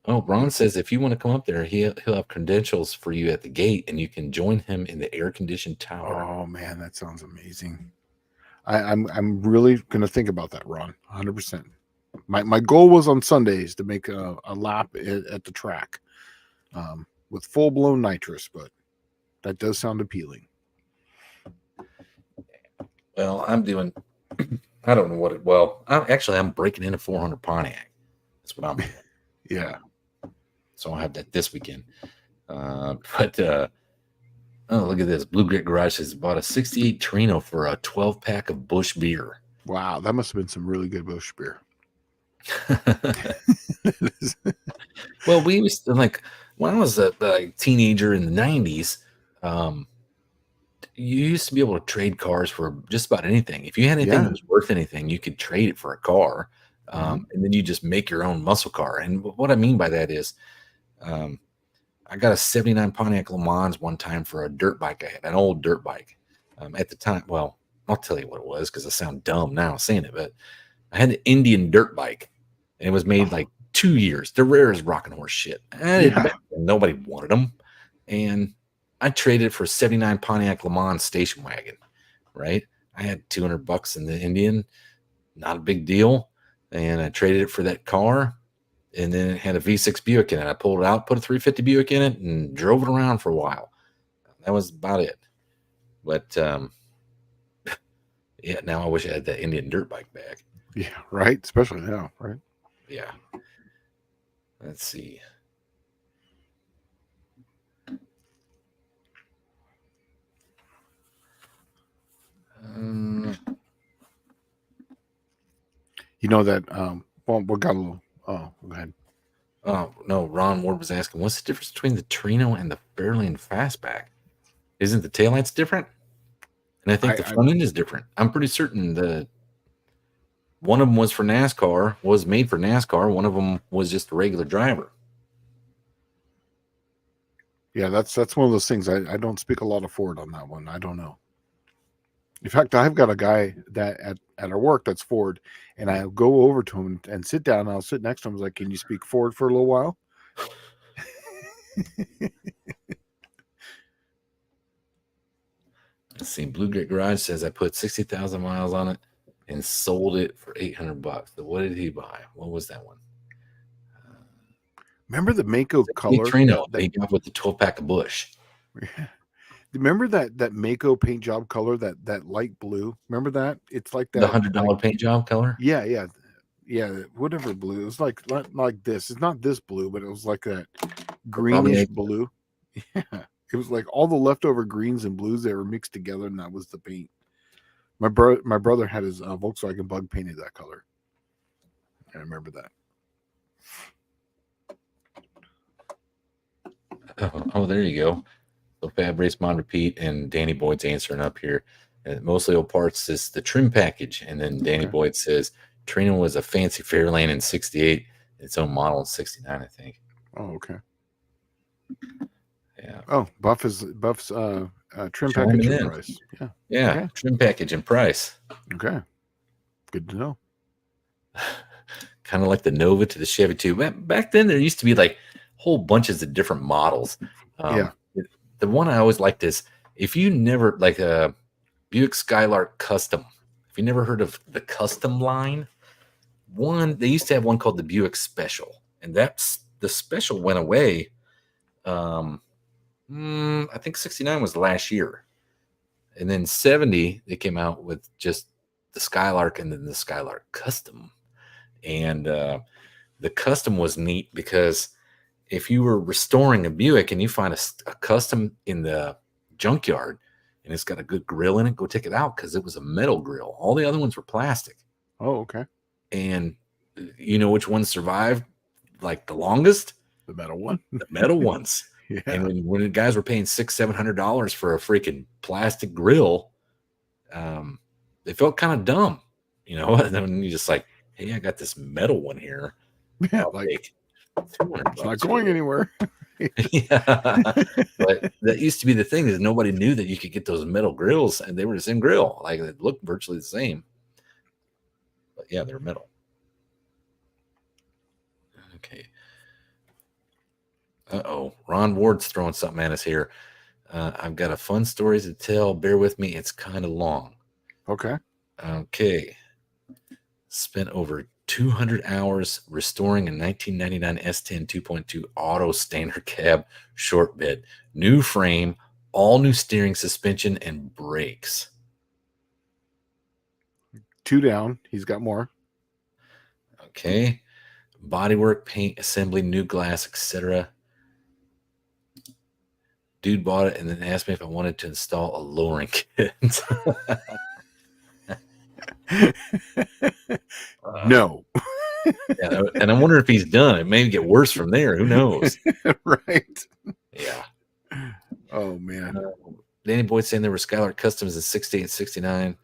Oh, Ron says if you want to come up there, he'll have credentials for you at the gate, and you can join him in the air-conditioned tower. Oh man, that sounds amazing. I'm really gonna think about that, Ron. 100%. My goal was on Sundays to make a lap at the track with full-blown nitrous, but that does sound appealing. Well, I'm doing. I don't know what it. Well, I'm breaking in a 400 Pontiac. That's what I'm doing. Yeah. So I'll have that this weekend. Oh, look at this. Blue Grit Garage has bought a 68 Torino for a 12-pack of Busch beer. Wow, that must have been some really good Busch beer. Well, we used to, like, when I was a teenager in the 90s, you used to be able to trade cars for just about anything. If you had anything that was worth anything, you could trade it for a car. And then you just make your own muscle car. And what I mean by that is, I got a 79 Pontiac Le Mans one time for a dirt bike I had, an old dirt bike. At the time, well, I'll tell you what it was because I sound dumb now saying it, but I had an Indian dirt bike, and it was made like 2 years. The rarest rocking horse shit. Nobody wanted them. And I traded it for a 79 Pontiac Le Mans station wagon, right? I had $200 in the Indian, not a big deal. And I traded it for that car. And then it had a V6 Buick in it. I pulled it out, put a 350 Buick in it, and drove it around for a while. That was about it. But yeah, now I wish I had that Indian dirt bike back. Yeah, right. Especially now, right? Yeah. Let's see. You know that well, we got a little. Oh, go ahead. Oh no, Ron Ward was asking, what's the difference between the Torino and the Fairlane Fastback? Isn't the taillights different? And I think the front end is different. I'm pretty certain the one of them was for NASCAR, was made for NASCAR. One of them was just a regular driver. Yeah, that's one of those things. I don't speak a lot of Ford on that one. I don't know. In fact, I've got a guy that at our work that's Ford, and I'll go over to him and sit down. And I'll sit next to him. I was like, "Can you speak Ford for a little while?" Let's see. Blue Grit Garage says I put 60,000 miles on it and sold it for $800. So what did he buy? What was that one? Remember the Mako color? Trino. He got with the 12-pack of Bush. Remember that Mako paint job color, that light blue? Remember that? It's like that. The $100 paint job color? Yeah. Whatever blue. It was like this. It's not this blue, but it was like that greenish blue. Yeah. It was like all the leftover greens and blues that were mixed together, and that was the paint. My brother had his Volkswagen Bug painted that color. I remember that. Oh, there you go. So Fab Race Mod Repeat and Danny Boyd's answering up here. And mostly old parts is the trim package. And then Danny Boyd says Trina was a fancy Fairlane in 68, its own model in 69, I think. Oh, okay. Yeah. Oh, Buff's trim package and price. Yeah. Okay. Trim package and price. Okay. Good to know. Kind of like the Nova to the Chevy too. Back then there used to be like whole bunches of different models. The one I always liked is if you never like a Buick Skylark Custom, if you never heard of the Custom line, they used to have one called the Buick Special, and the Special went away. I think 69 was last year, and then 70 they came out with just the Skylark and then the Skylark Custom, and the Custom was neat because if you were restoring a Buick and you find a Custom in the junkyard and it's got a good grill in it, go take it out because it was a metal grill. All the other ones were plastic. Oh, okay. And you know which ones survived like the longest? The metal one. The metal ones. Yeah. And when the guys were paying $600-700 for a freaking plastic grill, they felt kind of dumb, you know. And then you just like, hey, I got this metal one here. Yeah, like it's not going anywhere. Yeah, but that used to be the thing is nobody knew that you could get those metal grills, and they were the same grill. Like they looked virtually the same, but yeah, they were metal. Okay. Ron Ward's throwing something at us here. I've got a fun story to tell. Bear with me. It's kind of long. Okay. Spent over 200 hours restoring a 1999 S10 2.2 auto standard cab short bed, new frame, all new steering, suspension, and brakes. 2 down. He's got more. Okay. Bodywork, paint, assembly, new glass, etc. Dude bought it and then asked me if I wanted to install a lowering kit. No. And I wonder if he's done. It may get worse from there. Who knows? Right. Yeah. Oh, man. Danny Boyd saying there were Skylark Customs in 68 and 69.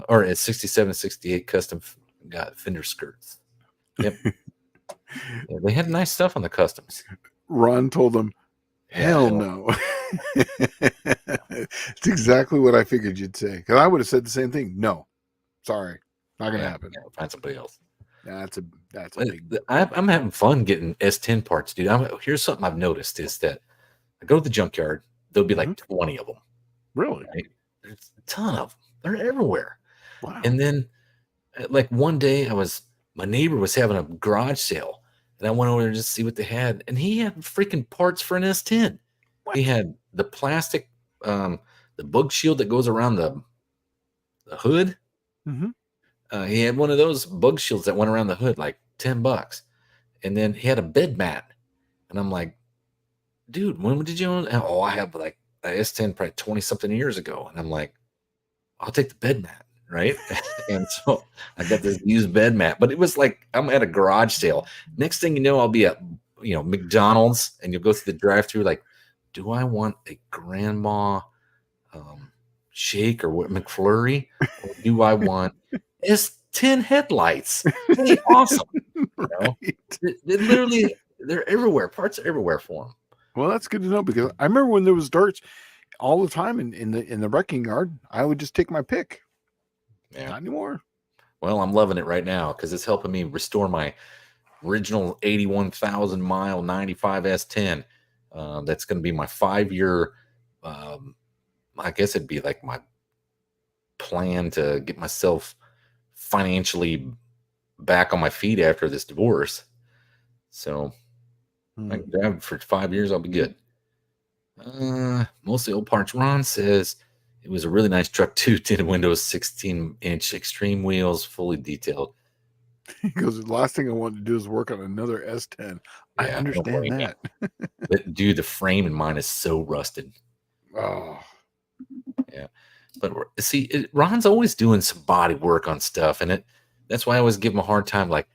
Or at 67 and 68, custom got fender skirts. Yep. Yeah, they had nice stuff on the Customs. Ron told them, hell no. It's exactly what I figured you'd say. Because I would have said the same thing. No. Sorry. Not going to happen. Find somebody else. That's a big. I'm having fun getting S10 parts, dude. Here's something I've noticed is that I go to the junkyard, there'll be like 20 of them. Really? Right? There's a ton of them. They're everywhere. Wow. And then, like one day, my neighbor was having a garage sale, and I went over there to see what they had, and he had freaking parts for an S10. What? He had the plastic, the bug shield that goes around the hood. Mm-hmm. He had one of those bug shields that went around the hood, like $10. And then he had a bed mat. And I'm like, dude, when did you own? Oh, I have like a S10 probably 20 something years ago. And I'm like, I'll take the bed mat. right? And so I got this used bed mat, but it was like I'm at a garage sale. Next thing you know, I'll be at McDonald's, and you'll go through the drive-through like, do I want a grandma um, shake or what McFlurry, or do I want S10 headlights? Hey, awesome! You know, Right. they literally they're everywhere. Parts are everywhere for them. Well, that's good to know because I remember when there was darts all the time in the wrecking yard. I would just take my pick. Yeah. Not anymore. Well, I'm loving it right now because it's helping me restore my original 81,000 mile 95 S10. That's going to be my 5 year. Um, I guess it'd be like my plan to get myself financially back on my feet after this divorce. So I can drive for 5 years. I'll be good. Mostly old parts. Ron says it was a really nice truck too. Tinted windows, 16-inch extreme wheels, fully detailed. He goes, the last thing I want to do is work on another S10. I Yeah, I don't understand blame you. that. But dude, the frame in mine is so rusted. Oh, Yeah, but see, Ron's always doing some body work on stuff, and that's why I always give him a hard time. Like,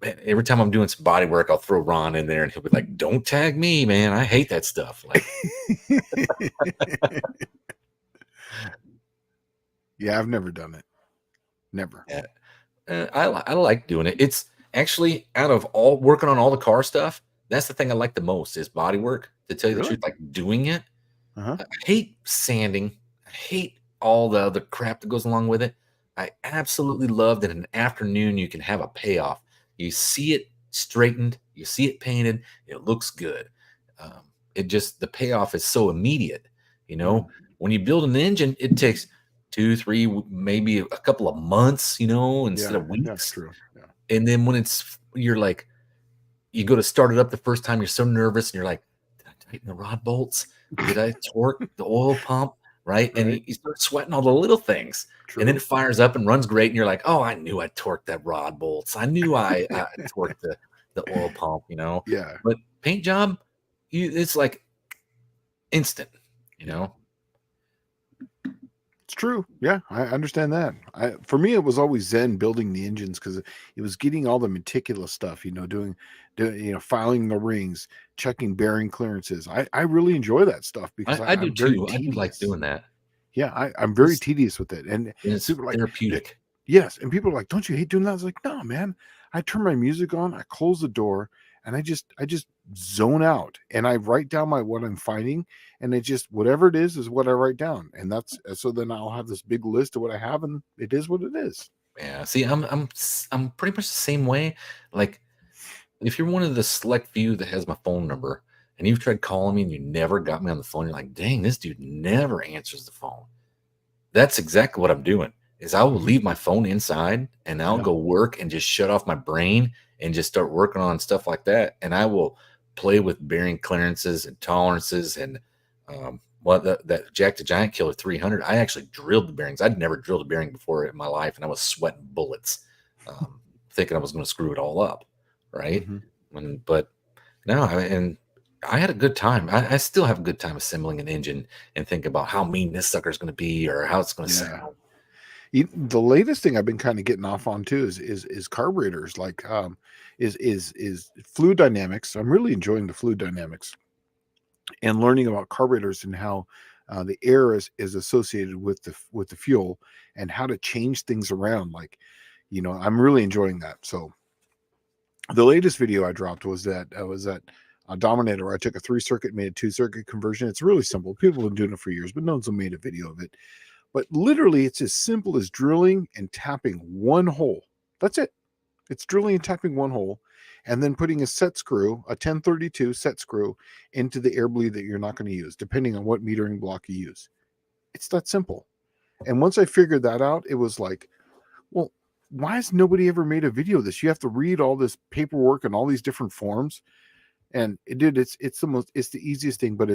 man, every time I'm doing some body work, I'll throw Ron in there, and he'll be like, "Don't tag me, man. I hate that stuff." Like, yeah, I've never done it. Never. yeah, I like doing it. It's actually out of all working on all the car stuff. That's the thing I like the most is body work. To tell you the Really? truth, like doing it. Uh-huh. I hate sanding. I hate all the other crap that goes along with it. I absolutely love that in an afternoon you can have a payoff. You see it straightened, you see it painted, it looks good. It just the payoff is so immediate. You Mm. know, when you build an engine, it takes 2, 3, maybe a couple of months. Instead Yeah, of that's weeks. true. Yeah. And then when you're like, you go to start it up the first time, you're so nervous, and you're like, did I tighten the rod bolts? Did I torque the oil pump? Right. And Right. you start sweating all the little things. And then True. it fires up and runs great. And you're like, oh, I knew I torqued that rod bolts. I knew I torqued the oil pump. Yeah. But paint job, it's like instant, you Yeah. know? It's true. Yeah, I understand that. For me, it was always Zen building the engines because it was getting all the meticulous stuff, doing, filing the rings, checking bearing clearances. I really enjoy that stuff because I do I'm very too. I do like tedious. doing that. Yeah, I'm very It's, tedious with it. And it's people are like, therapeutic. yes. And people are like, don't you hate doing that? I was like, no, man. I turn my music on, I close the door, and I just zone out and I write down what I'm finding. And it just, whatever it is what I write down. And so then I'll have this big list of what I have, and it is what it is. Yeah. See, I'm pretty much the same way. Like, if you're one of the select few that has my phone number and you've tried calling me and you never got me on the phone, you're like, dang, this dude never answers the phone. That's exactly what I'm doing. Is I will Mhm. leave my phone inside and I'll Yeah. go work and just shut off my brain and just start working on stuff like that. And I will play with bearing clearances and tolerances and that Jack the Giant Killer 300. I actually drilled the bearings. I'd never drilled a bearing before in my life, and I was sweating bullets, thinking I was going to screw it all up, right? Mhm. But no, and I had a good time. I still have a good time assembling an engine and think about how mean this sucker is going to be or how it's going to Yeah. sound. The latest thing I've been kind of getting off on too is carburetors, like is fluid dynamics. I'm really enjoying the fluid dynamics and learning about carburetors and how the air is associated with the fuel and how to change things around. Like, I'm really enjoying that. So the latest video I dropped was that Dominator, where I took a 3-circuit, made a 2-circuit conversion. It's really simple. People have been doing it for years, but no one's made a video of it. But literally, it's as simple as drilling and tapping one hole. That's it. It's drilling and tapping one hole, and then putting a set screw, a 1032 set screw, into the air bleed that you're not going to use, depending on what metering block you use. It's that simple. And once I figured that out, it was like, well, why has nobody ever made a video of this? You have to read all this paperwork and all these different forms. And it's the easiest thing, but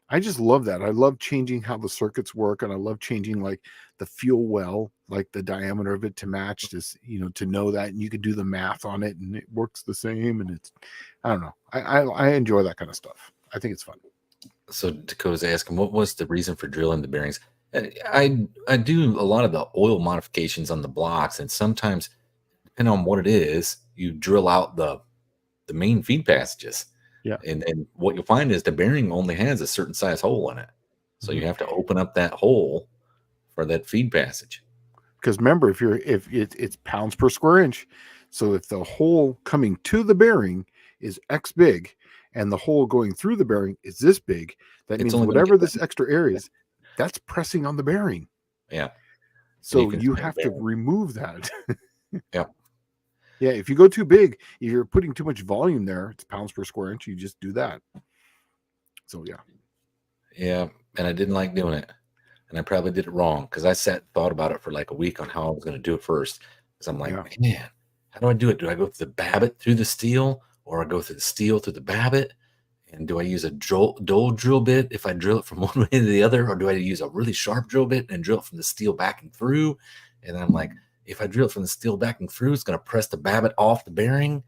I just love that. I love changing how the circuits work, and I love changing like the fuel well, like the diameter of it to match this, to know that, and you can do the math on it, and it works the same. And I don't know. I enjoy that kind of stuff. I think it's fun. So Dakota's asking, what was the reason for drilling the bearings? I do a lot of the oil modifications on the blocks, and sometimes, depending on what it is, you drill out the main feed passages, Yeah. and what you'll find is the bearing only has a certain size hole in it, so Mhm. you have to open up that hole for that feed passage. Because remember, if it's pounds per square inch, so if the hole coming to the bearing is X big, and the hole going through the bearing is this big, that It's means only going to whatever get that this extra area is, that's pressing on the bearing. yeah, and you So can you spin the have to bearing. remove that. Yeah, Yeah, if you go too big, if you're putting too much volume there, it's pounds per square inch. You just do that. So yeah, yeah, and I didn't like doing it, and I probably did it wrong because I sat and thought about it for like a week on how I was going to do it first. Because I'm like, yeah. man, how do I do it? Do I go through the babbitt through the steel, or I go through the steel through the babbitt? And do I use a dull drill bit if I drill it from one way to the other, or do I use a really sharp drill bit and drill it from the steel backing through? And I'm like, if I drill it from the steel backing through, it's going to press the babbitt off the bearing.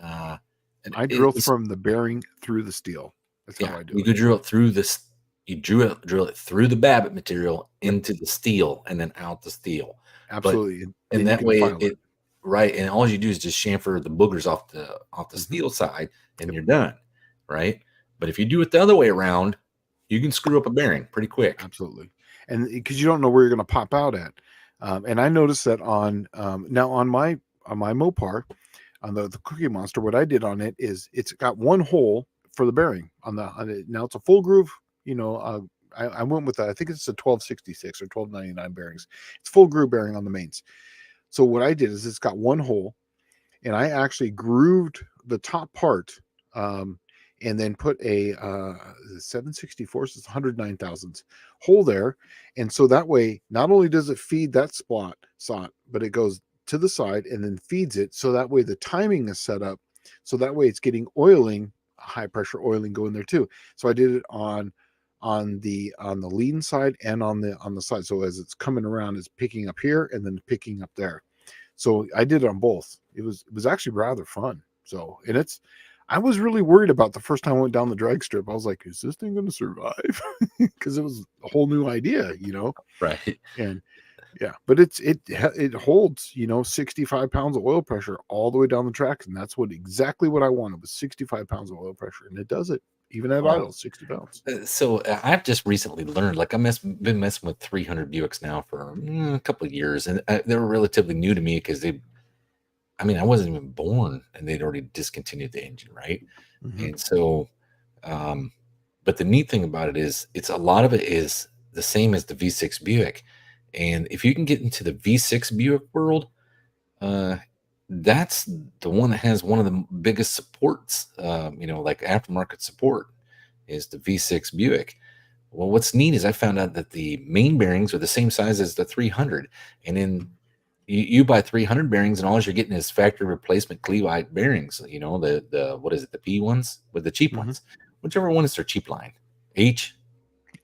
Uh, and I drill from the bearing through the steel. That's how yeah, I do you it. could drill it through this. You drill it through the babbitt material Yep, into the steel and then out the steel. But absolutely. And and then you that can way file it. it right, and all you do is just chamfer the boogers off the Mhm. steel side, and Yep, you're done, right? But if you do it the other way around, you can screw up a bearing pretty quick. absolutely. And because you don't know where you're going to pop out at. And I noticed that on now on my Mopar, on the Cookie Monster, what I did on it is it's got one hole for the bearing on it. Now it's a full groove. You know, I went with I think it's a 1266 or 1299 bearings. It's full groove bearing on the mains. So what I did is it's got one hole, and I actually grooved the top part, um, and then put a 764, so it's 109 thousandths hole there, and so that way not only does it feed that slot, but it goes to the side and then feeds it. So that way the timing is set up, so that way it's getting oiling, high pressure oiling going there too. So I did it on the lean side and on the side. So as it's coming around, it's picking up here and then picking up there. So I did it on both. It was actually rather fun. So and it's I was really worried about the first time I went down the drag strip. I was like, is this thing going to survive? Because it was a whole new idea, Right. And yeah, but it holds 65 pounds of oil pressure all the way down the tracks, and that's exactly what I wanted was 65 pounds of oil pressure, and it does it even at Oh, idle 60 pounds. so I've just recently learned, like been messing with 300 Buicks now for a couple of years, and they were relatively new to me because I mean, I wasn't even born, and they'd already discontinued the engine, right? Hmm. And so, um, but the neat thing about it is, it's a lot of it is the same as the V6 Buick, and if you can get into the V6 Buick world, uh, that's the one that has one of the biggest supports, like aftermarket support, is the V6 Buick. Well, what's neat is I found out that the main bearings are the same size as the 300, and then you buy 300 bearings, and all you're getting is factory replacement Clevite bearings. The what is it, the P ones with the cheap Hmm. ones, whichever one is their cheap line. H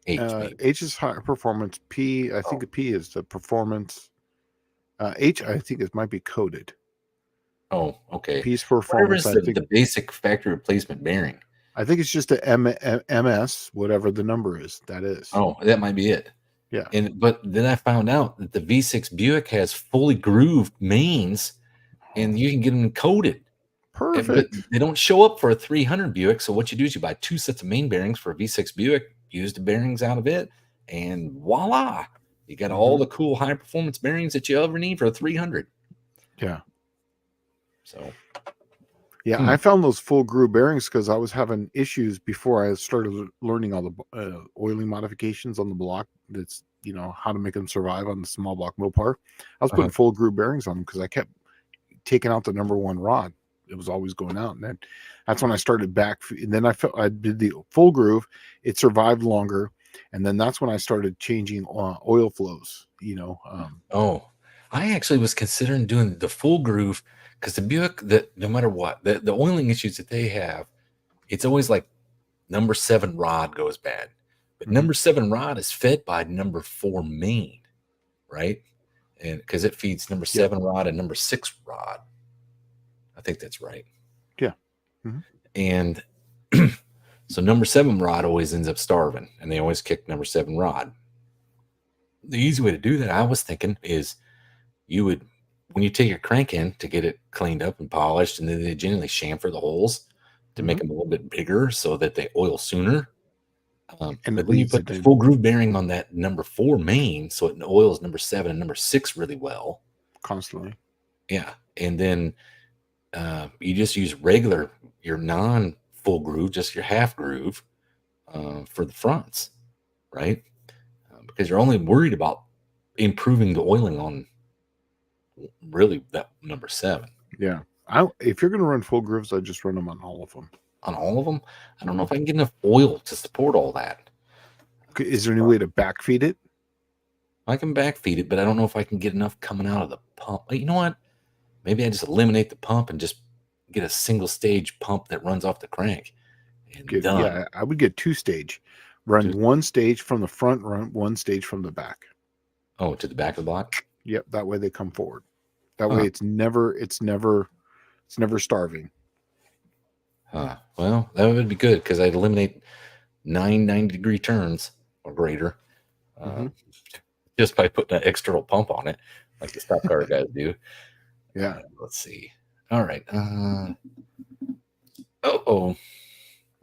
H maybe. H is high performance. P, I think Oh, the P is the performance. H, I think it might be coded. oh, okay. P's Whatever performance. is I think the basic factory replacement bearing. I think it's just a MS, whatever the number is. That is. Oh, that might be it. Yeah. But then I found out that the V6 Buick has fully grooved mains, and you can get them coated. But Perfect. they don't show up for a 300 Buick. So what you do is you buy two sets of main bearings for a V6 Buick, use the bearings out of it, and voila, you got all Hmm. the cool high performance bearings that you ever need for a 300. Yeah. So, Yeah. hmm, I found those full groove bearings because I was having issues before I started learning all the oiling modifications on the block. That's, how to make them survive on the small block Mopar. I was uh-huh. putting full groove bearings on them because I kept taking out the number one rod. It was always going out. And then that's when I started back. And then I did the full groove. It survived longer. And then that's when I started changing oil flows, Oh, I actually was considering doing the full groove because the Buick, that no matter what, the oiling issues that they have, it's always like number seven rod goes bad. But Mhm. number seven rod is fed by number four main, right? And because it feeds number Yep. seven rod and number six rod. I think that's right. Yeah. Mhm. And so number seven rod always ends up starving, and they always kick number seven rod. the easy way to do that, I was thinking, is you would, when you take your crank in to get it cleaned up and polished, and then they generally chamfer the holes to make them a little bit bigger so that they oil sooner. And But it then you leads put it the in full groove bearing on that number 4 main, so it oils number 7 and number 6 really well. constantly. Yeah, and then you just use regular, your non full groove, just your half groove for the fronts, right? Because you're only worried about improving the oiling on really that number 7. Yeah. If you're going to run full grooves, I just run them on all of them. On all of them, I don't know if I can get enough oil to support all that. Is there any way to backfeed it? I can backfeed it, but I don't know if I can get enough coming out of the pump. You know what? Maybe I just eliminate the pump and just get a single stage pump that runs off the crank and done. Yeah, I would get 2-stage. Run 1 stage from the front, run 1 stage from the back. Oh, to the back of the block? Yep, that way they come forward. That way it's never starving. Well, that would be good because I'd eliminate 9 90-degree turns or greater just by putting an external pump on it, like the stock car guys do. Yeah. Let's see. All right.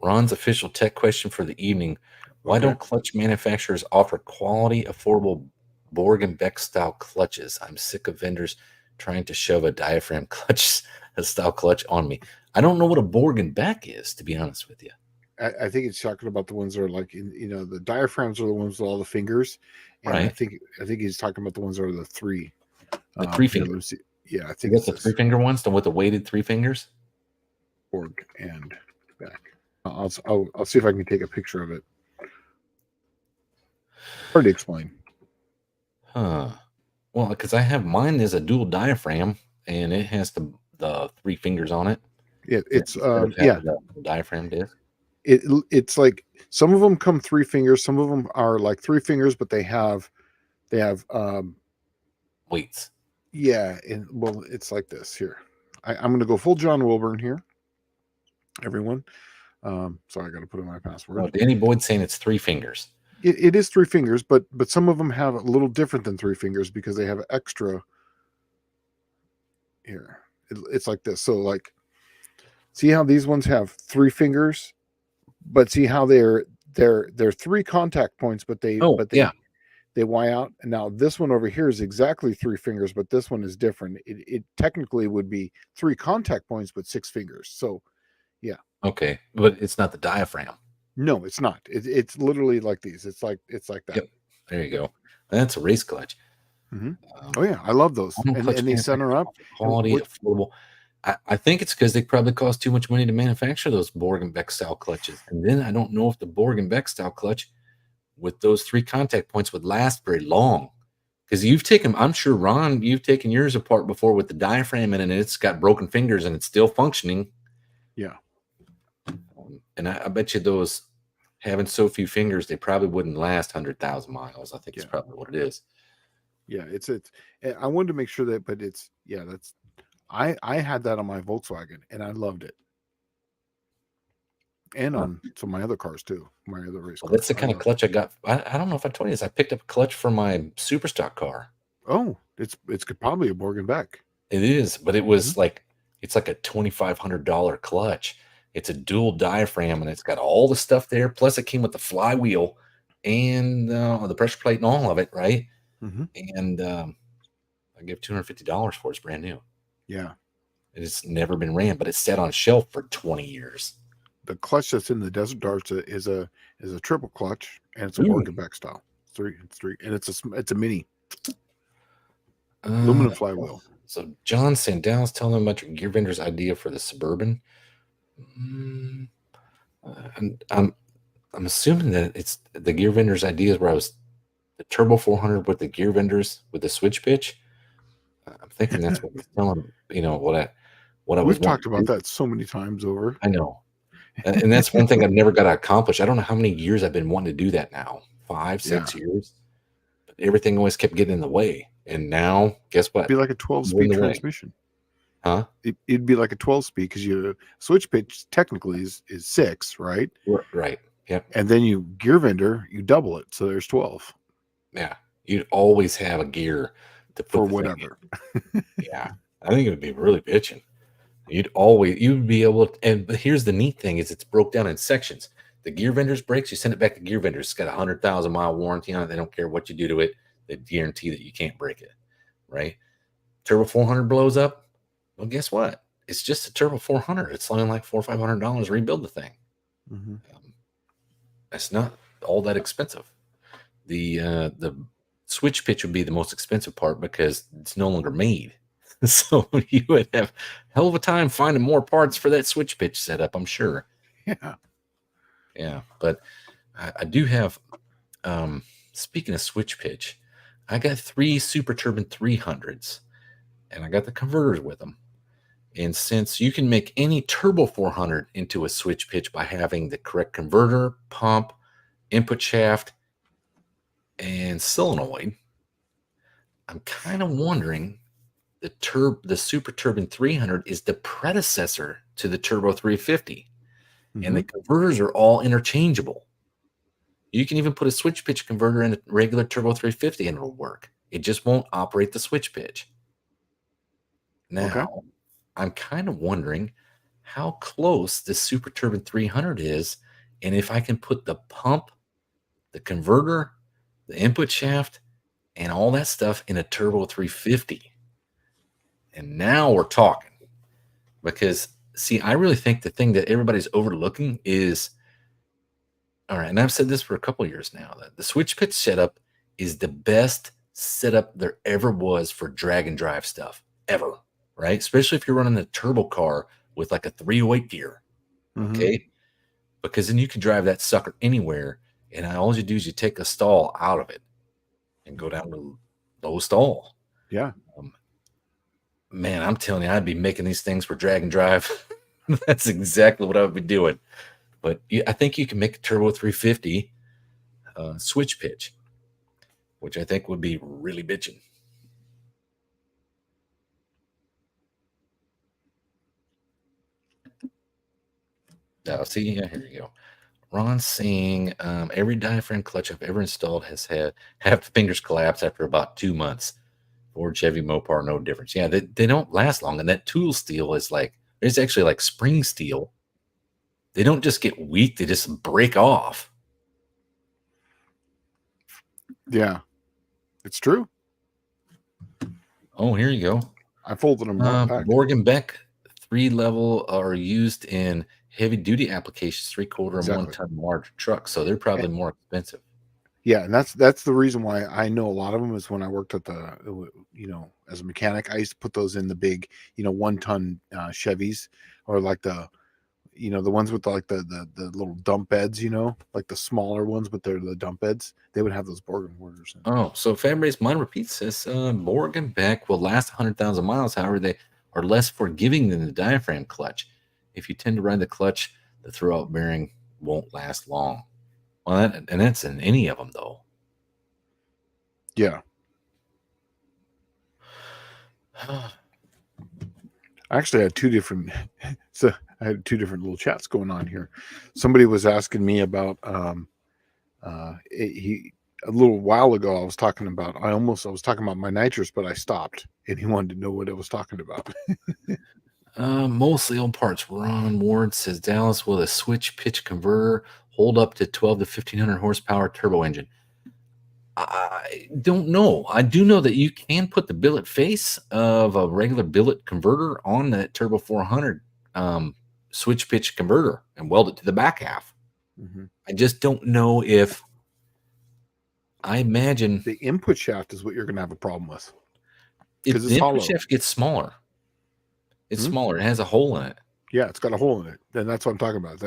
Ron's official tech question for the evening. Why don't clutch manufacturers offer quality, affordable Borg and Beck style clutches? I'm sick of vendors trying to shove a diaphragm clutch style clutch on me. I don't know what a Borg and Beck is, to be honest with you. I think it's talking about the ones that are like, the diaphragms are the ones with all the fingers. And right. I think he's talking about the ones that are the 3. The 3 fingers. Yeah, I think it's the 3 finger ones, the with the weighted 3 fingers. Borg and Beck. I'll see if I can take a picture of it. Hard to explain. Well, because I have mine is a dual diaphragm and it has the 3 fingers on it. It's the diaphragm disc. It's like some of them come 3 fingers, some of them are like 3 fingers, but they have weights. Yeah, and well, it's like this here. I'm going to go full John Wilburn here. Everyone, sorry, I got to put in my password. Well, Danny Boyd's saying it's 3 fingers. It is 3 fingers, but some of them have a little different than 3 fingers because they have extra. Here, it's like this. So, like, see how these ones have 3 fingers, but see how they're 3 contact points, but they Y out. And now this one over here is exactly 3 fingers, but this one is different. It technically would be 3 contact points, but 6 fingers. So, yeah. Okay, but it's not the diaphragm. No, it's not. It's literally like these. It's like that. Yep. There you go. That's a race clutch. Oh yeah, I love those. And they center up. Quality, affordable. I think it's because they probably cost too much money to manufacture those Borg and Beck style clutches. And then I don't know if the Borg and Beck style clutch with those 3 contact points would last very long. Because I'm sure, Ron, you've taken yours apart before with the diaphragm in it, and it's got broken fingers and it's still functioning. Yeah. And I bet you those having so few fingers, they probably wouldn't last 100,000 miles. I think it's probably what it is. Yeah, it's. I wanted to make sure that, but that's. I had that on my Volkswagen and I loved it, and on some of my other cars too. My other race cars. That's the kind of clutch I got. I don't know if I told you this. I picked up a clutch for my super stock car. Oh, it's probably a Borg and Beck. It is, but it was it's like a $2,500 clutch. It's a dual diaphragm, and it's got all the stuff there. Plus, it came with the flywheel and the pressure plate and all of it, right? And I give $250 for it. It's brand new. Yeah, it's never been ran, but it's sat on a shelf for 20 years. The clutch that's in the Desert Darts is a triple clutch, and it's a Borg and Beck style. It's three, and it's a mini aluminum flywheel. So John Sandal's telling them about your gear vendor's idea for the Suburban. I'm assuming that it's the gear vendor's ideas where I was the turbo 400 with the gear vendors with the switch pitch. I'm thinking that's what he's telling. What I We've talked about that so many times over. I know, and that's one thing I've never got to accomplish. I don't know how many years I've been wanting to do that now. 5, 6 years. But everything always kept getting in the way. And now, guess what? It'd be like a 12-speed transmission. Huh? It'd be like a 12-speed because your switch pitch technically is 6, right? Right. Yep. And then you gear vendor, you double it, so there's 12. Yeah. You'd always have a gear to put for the thing whatever. in. Yeah, I think it would be really bitching. You'd be able to, but here's the neat thing is it's broke down in sections. The gear vendors breaks, you send it back to gear vendors. It's got 100,000 mile warranty on it. They don't care what you do to it. They guarantee that you can't break it, right? Turbo 400 blows up. Well, guess what? It's just a Turbo 400. It's only like $400 or $500 to rebuild the thing. Mm-hmm. That's not all that expensive. The switch pitch would be the most expensive part because it's no longer made. So you would have hell of a time finding more parts for that switch pitch setup, I'm sure. Yeah. Yeah, but I do have. Speaking of switch pitch, I got 3 Super Turbine 300s, and I got the converters with them. And since you can make any Turbo 400 into a switch pitch by having the correct converter, pump, input shaft, and solenoid, I'm kind of wondering the Super Turbine 300 is the predecessor to the Turbo 350, and the Mm-hmm. converters are all interchangeable. You can even put a switch pitch converter in a regular Turbo 350 and it'll work. It just won't operate the switch pitch. Okay. Now, I'm kind of wondering how close this Super Turbine 300 is, and if I can put the pump, the converter, the input shaft, and all that stuff in a Turbo 350. And now we're talking. Because, see, I really think the thing that everybody's overlooking is, all right, and I've said this for a couple of years now, that the switch pitch setup is the best setup there ever was for drag and drive stuff, ever, right? Especially if you're running a turbo car with like a 308 gear, Mm-hmm. okay? Because then you can drive that sucker anywhere, and all you do is you take a stall out of it and go down to low stall. Yeah. Man, I'm telling you, I'd be making these things for drag and drive. That's exactly what I would be doing. But I think you can make a Turbo 350 switch pitch, which I think would be really bitching. Now, see, yeah, here you go. Ron saying every diaphragm clutch I've ever installed has had half the fingers collapse after about 2 months. Ford, Chevy, Mopar, no difference. Yeah, they don't last long. And that tool steel is like, it's actually like spring steel. They don't just get weak, they just break off. Yeah. It's true. Oh, here you go. I folded them right back. Borg and Beck 3-level are used in heavy duty applications, 3/4 and Exactly. 1 ton large trucks. So they're probably more expensive. Yeah, and that's the reason why I know a lot of them is when I worked at as a mechanic, I used to put those in the big, 1 ton Chevys, or like the ones with the little dump beds, like the smaller ones, but they're the dump beds. They would have those Borg motors in. Oh, so Fabrace Mine Repeats says Borg and Beck will last 100,000 miles. However, they are less forgiving than the diaphragm clutch. If you tend to ride the clutch, the throwout bearing won't last long. Well, and that's in any of them, though. Yeah. I actually had two different so I had two different little chats going on here. Somebody was asking me about a little while ago I was talking about my nitrous, but I stopped, and he wanted to know what I was talking about. Mostly on parts. Ron Ward says Dallas with a switch pitch converter hold up to 12 to 1500 horsepower turbo engine. I don't know. I do know that you can put the billet face of a regular billet converter on that Turbo 400 switch pitch converter and weld it to the back half. Mm-hmm. I just don't know if I imagine The input shaft is what you're going to have a problem with, if because the it's input hollow. shaft gets smaller. It's smaller. It has a hole in it. Yeah, it's got a hole in it. And that's what I'm talking about.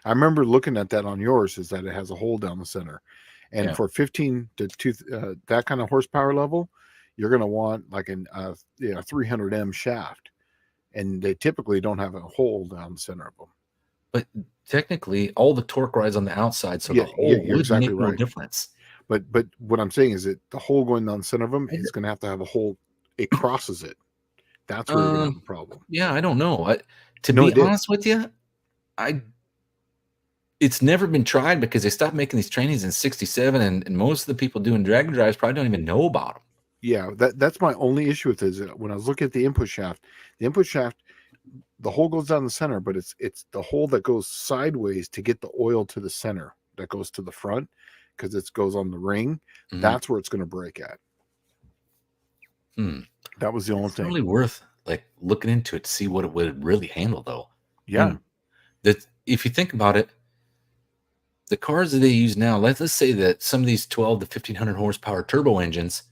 I remember looking at that on yours, is that it has a hole down the center. And for 15 to 2, that kind of horsepower level, you're going to want like a 300M shaft. And they typically don't have a hole down the center of them. But technically, all the torque rides on the outside, so the hole you're would exactly make no right. difference. But what I'm saying is that the hole going down the center of them is going to have a hole. It crosses it. That's where you're going to have a problem. Yeah, I don't know. To be honest with you, I it's never been tried because they stopped making these trainings in '67, and most of the people doing drag and drives probably don't even know about them. Yeah, that's my only issue with it is when I was looking at the input shaft, the hole goes down the center, but it's the hole that goes sideways to get the oil to the center that goes to the front because it goes on the ring. Mhm. That's where it's going to break at. That was the only It's thing. really worth like looking into it to see what it would really handle, though. Yeah. That if you think about it, the cars that they use now, let's say that some of these 12 to 1500 horsepower turbo engines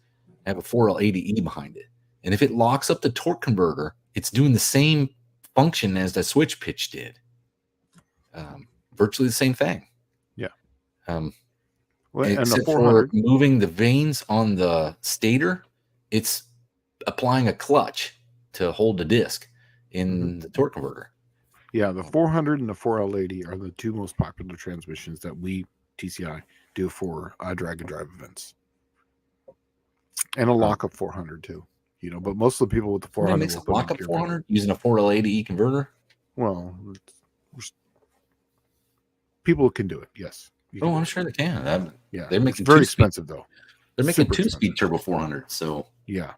have a 4L80E behind it. And if it locks up the torque converter, it's doing the same function as the switch pitch did. Virtually the same thing. Yeah. Well, and except for moving the vanes on the stator, it's applying a clutch to hold the disc in the torque converter. Yeah, the 400 and the 4L80 are the two most popular transmissions that we TCI do for drag and drive events, and a lockup 400 too. But most of the people with the 400 makes a lockup 400 using a 4L80E converter. Well, people can do it. Yes. I'm sure they can. Yeah, they're making very expensive though. They're making 2-speed turbo 400, so yeah,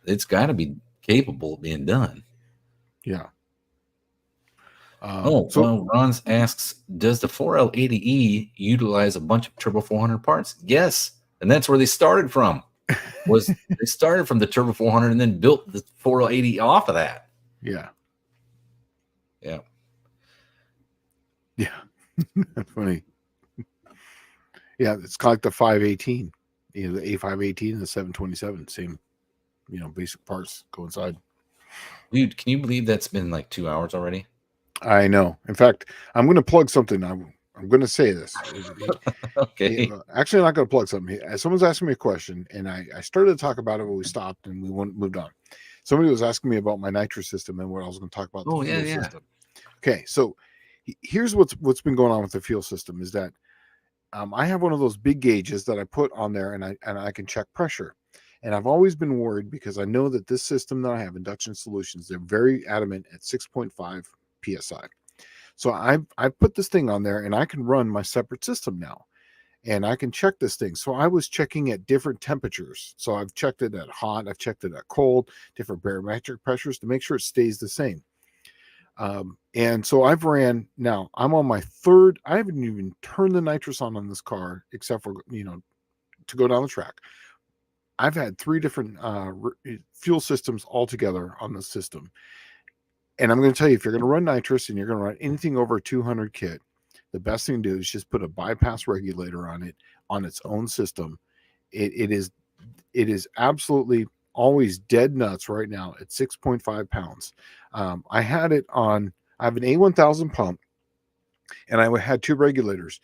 it's got to be capable of being done. Yeah. Ron asks, does the 4L80E utilize a bunch of turbo 400 parts? Yes, and that's where they started from. They started from the turbo 400 and then built the 4L80 off of that. Yeah. Yeah. Yeah. That's funny. Yeah, it's kind of like the 518, the A518 and the 727, same, basic parts go inside. Dude, can you believe that's been like 2 hours already? I know. In fact, I'm going to plug something. I'm going to say this. Okay. Actually, I'm not going to plug something. Someone's asking me a question, and I started to talk about it, but we stopped and we moved on. Somebody was asking me about my nitrous system and what I was going to talk about. The fuel system. Okay, so here's what's been going on with the fuel system is that I have one of those big gauges that I put on there, and I can check pressure. And I've always been worried because I know that this system that I have, Induction Solutions, they're very adamant at 6.5 psi. So I put this thing on there, and I can run my separate system now, and I can check this thing. So I was checking at different temperatures. So I've checked it at hot, I've checked it at cold, different barometric pressures to make sure it stays the same. And so I've ran, now I'm on my third, I haven't even turned the nitrous on this car, except for, to go down the track. I've had 3 different fuel systems altogether on the system. And I'm going to tell you, if you're going to run nitrous and you're going to run anything over a 200 kit, the best thing to do is just put a bypass regulator on it, on its own system. It is absolutely always dead nuts right now at 6.5 pounds. I have an A1000 pump, and I had 2 regulators.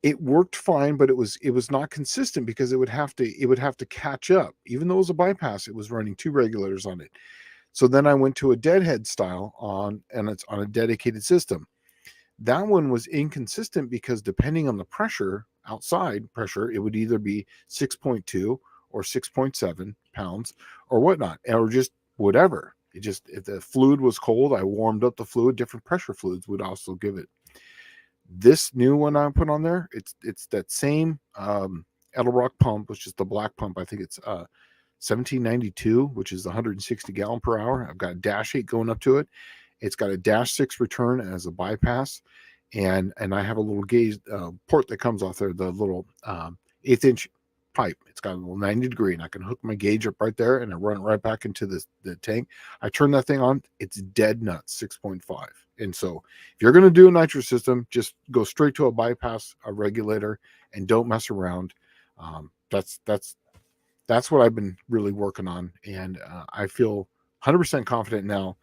It worked fine, but it was not consistent because it would have to catch up. Even though it was a bypass, it was running 2 regulators on it. So then I went to a deadhead style and it's on a dedicated system. That one was inconsistent because depending on the pressure, outside pressure, it would either be 6.2 or 6.7 pounds or whatnot, or just whatever. If the fluid was cold, I warmed up the fluid. Different pressure fluids would also give it. This new one I put on there, it's that same Edelbrock pump, which is the black pump. I think it's 1792, which is 160 gallon per hour. I've got a dash 8 going up to it. It's got a dash 6 return as a bypass, and I have a little gauge port that comes off there, the little 1/8 inch pipe. It's got a little 90 degree, and I can hook my gauge up right there, and I run it right back into the tank. I turn that thing on. It's dead nuts, 6.5. And so if you're going to do a nitrous system, just go straight to a bypass, a regulator, and don't mess around. That's what I've been really working on, and I feel 100% confident now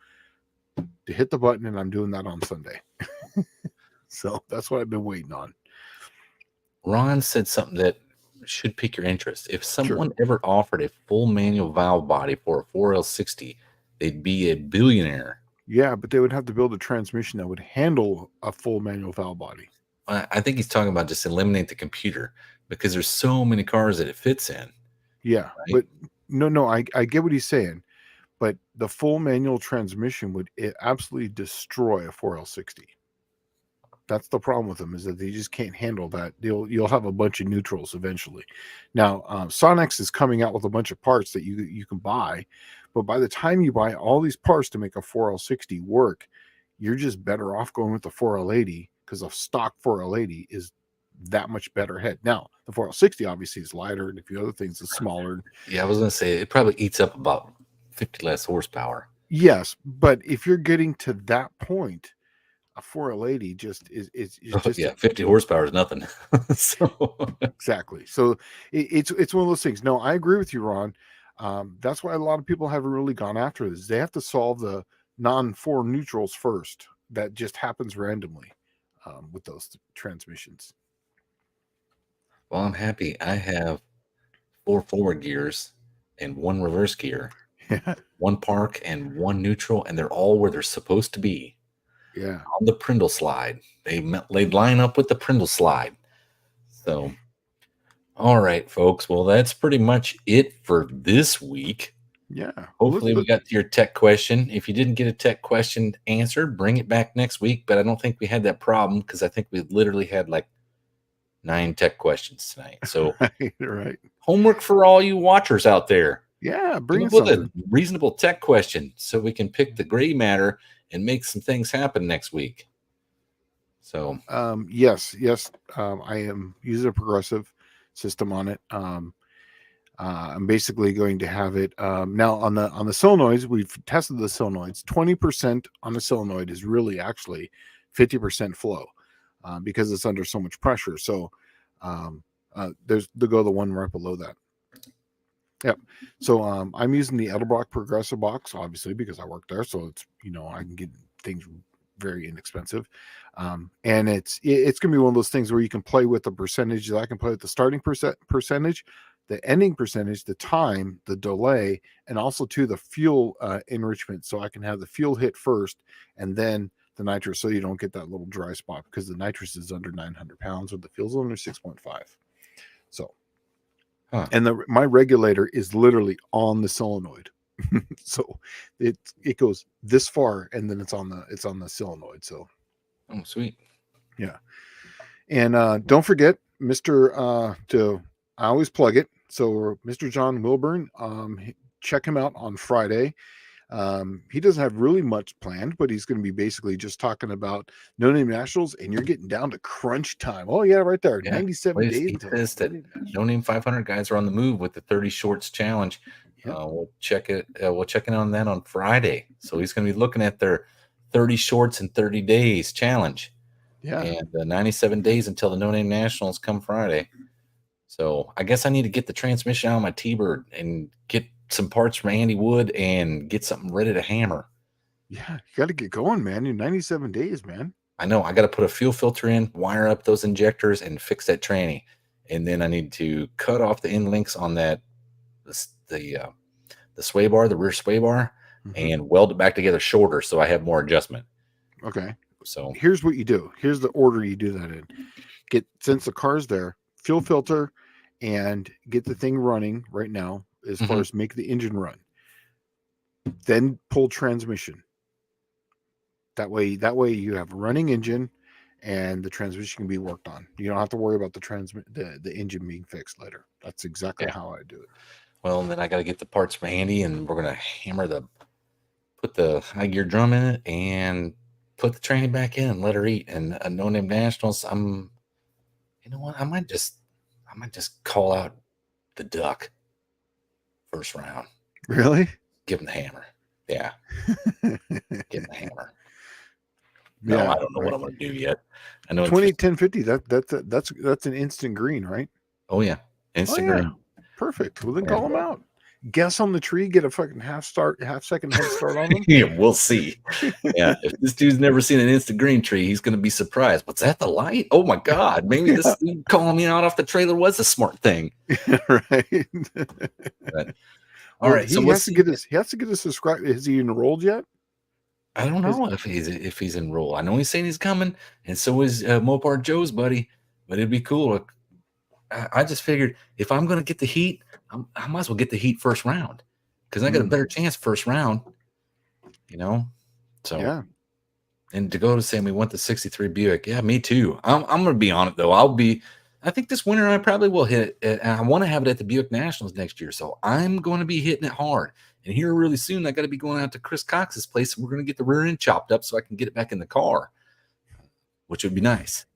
to hit the button, and I'm doing that on Sunday. So that's what I've been waiting on. Ron said something that should pique your interest. If someone ever offered a full manual valve body for a 4L60, they'd be a billionaire. Yeah, but they would have to build a transmission that would handle a full manual valve body. I think he's talking about just eliminate the computer because there's so many cars that it fits in. Yeah, right? But no, I get what he's saying, but the full manual transmission would absolutely destroy a 4L60. That's the problem with them, is that they just can't handle that. You'll have a bunch of neutrals eventually. Now, Sonex is coming out with a bunch of parts that you can buy, but by the time you buy all these parts to make a 4L60 work, you're just better off going with the 4L80, because a stock 4L80 is that much better head. Now, the 4L60 obviously is lighter, and a few other things is smaller. Yeah, I was going to say it probably eats up about 50 less horsepower. Yes, but if you're getting to that point, a 4L80 just is just yeah, 50 horsepower is nothing. So exactly. So it's one of those things. No, I agree with you, Ron. That's why a lot of people haven't really gone after this. They have to solve the non-4 neutrals first. That just happens randomly with those transmissions. well, I'm happy. I have 4 forward gears and 1 reverse gear, Yeah. 1 park and 1 neutral, and they're all where they're supposed to be. Yeah. On the Prindle slide. They line up with the Prindle slide. So, all right, folks. Well, that's pretty much it for this week. Yeah. Hopefully, we got to your tech question. If you didn't get a tech question answered, bring it back next week. But I don't think we had that problem, because I think we literally had like 9 tech questions tonight. So, right. Homework for all you watchers out there. Yeah, bring Come us up with something. a reasonable tech question so we can pick the gray matter and make some things happen next week. So, yes, I am using a progressive system on it. I'm basically going to have it now on the solenoids. We've tested the solenoids. 20% on a solenoid is really actually 50% flow because it's under so much pressure. So there's the one right below that. Yep. So I'm using the Edelbrock progressive box, obviously, because I work there. So it's, I can get things very inexpensive. And it's going to be one of those things where you can play with the percentage. I can play with the starting percentage, the ending percentage, the time, the delay, and also to the fuel enrichment. So I can have the fuel hit first and then the nitrous, so you don't get that little dry spot, because the nitrous is under 900 pounds or the fuel's under 6.5. So, and my regulator is literally on the solenoid. So it goes this far, and then it's on the solenoid. So, oh, sweet. Yeah. And don't forget, I always plug it. So Mr. John Wilburn, check him out on Friday. He doesn't have really much planned, but he's going to be basically just talking about No Name Nationals, and you're getting down to crunch time. Oh yeah, right there. Yeah. 97 days. He says that No Name 500 guys are on the move with the 30 shorts challenge. Yep. We'll check it. We'll check in on that on Friday. So he's going to be looking at their 30 shorts in 30 days challenge. Yeah. And 97 days until the No Name Nationals come Friday. So I guess I need to get the transmission out of my T-Bird and get some parts from Andy Wood and get something ready to hammer. Yeah, you got to get going, man. You're 97 days, man. I know. I got to put a fuel filter in, wire up those injectors, and fix that tranny. And then I need to cut off the end links on that the sway bar, the rear sway bar, and weld it back together shorter so I have more adjustment. Okay. So here's what you do. Here's the order you do that in. Since the car's there, fuel filter, and get the thing running right now as far as make the engine run. Then pull transmission. That way you have a running engine and the transmission can be worked on. You don't have to worry about the engine being fixed later. That's exactly how I do it. Well, then I got to get the parts from Andy, and we're going to hammer put the high gear drum in it and put the tranny back in and let her eat. And No Name Nationals, you know what? I might just call out the duck first round. Really? Give him the hammer. Yeah. Give him the hammer. No, I don't know what I'm going to do yet. I know 1050. That's an instant green, right? Oh yeah, instant green. Perfect. Well, then call them out. Guess on the tree. Get a fucking half second head start on them. Yeah, we'll see. Yeah, if this dude's never seen an instant green tree, he's going to be surprised. What's that? The light? Oh my god! Maybe this dude calling me out off the trailer was a smart thing. Right. But, all right. So he has to get his subscribe. Is he enrolled yet? I don't know if he's enrolled. I know he's saying he's coming, and so is Mopar Joe's buddy. But it'd be cool. I just figured if I'm going to get the heat, I might as well get the heat first round, because I got a better chance first round. So yeah. And to go to saying we want the 63 Buick. Yeah, me too. I'm going to be on it, though. I think this winter I probably will hit it. And I want to have it at the Buick Nationals next year. So I'm going to be hitting it hard. And here really soon, I got to be going out to Chris Cox's place. We're going to get the rear end chopped up so I can get it back in the car, which would be nice.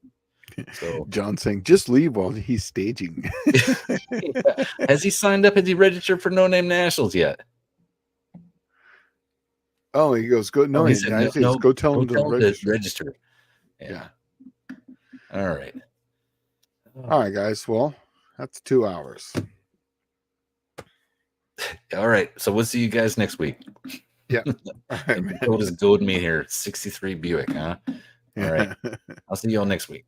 So John saying, just leave while he's staging. yeah. Has he signed up? Has he registered for No Name Nationals yet? Oh, he goes, go. No, he said, no, go tell him to register. Yeah. All right. All right, guys. Well, that's 2 hours. All right. So we'll see you guys next week. Yeah. All right, man. Dakota's goading me here. 63 Buick, huh? All right. I'll see you all next week.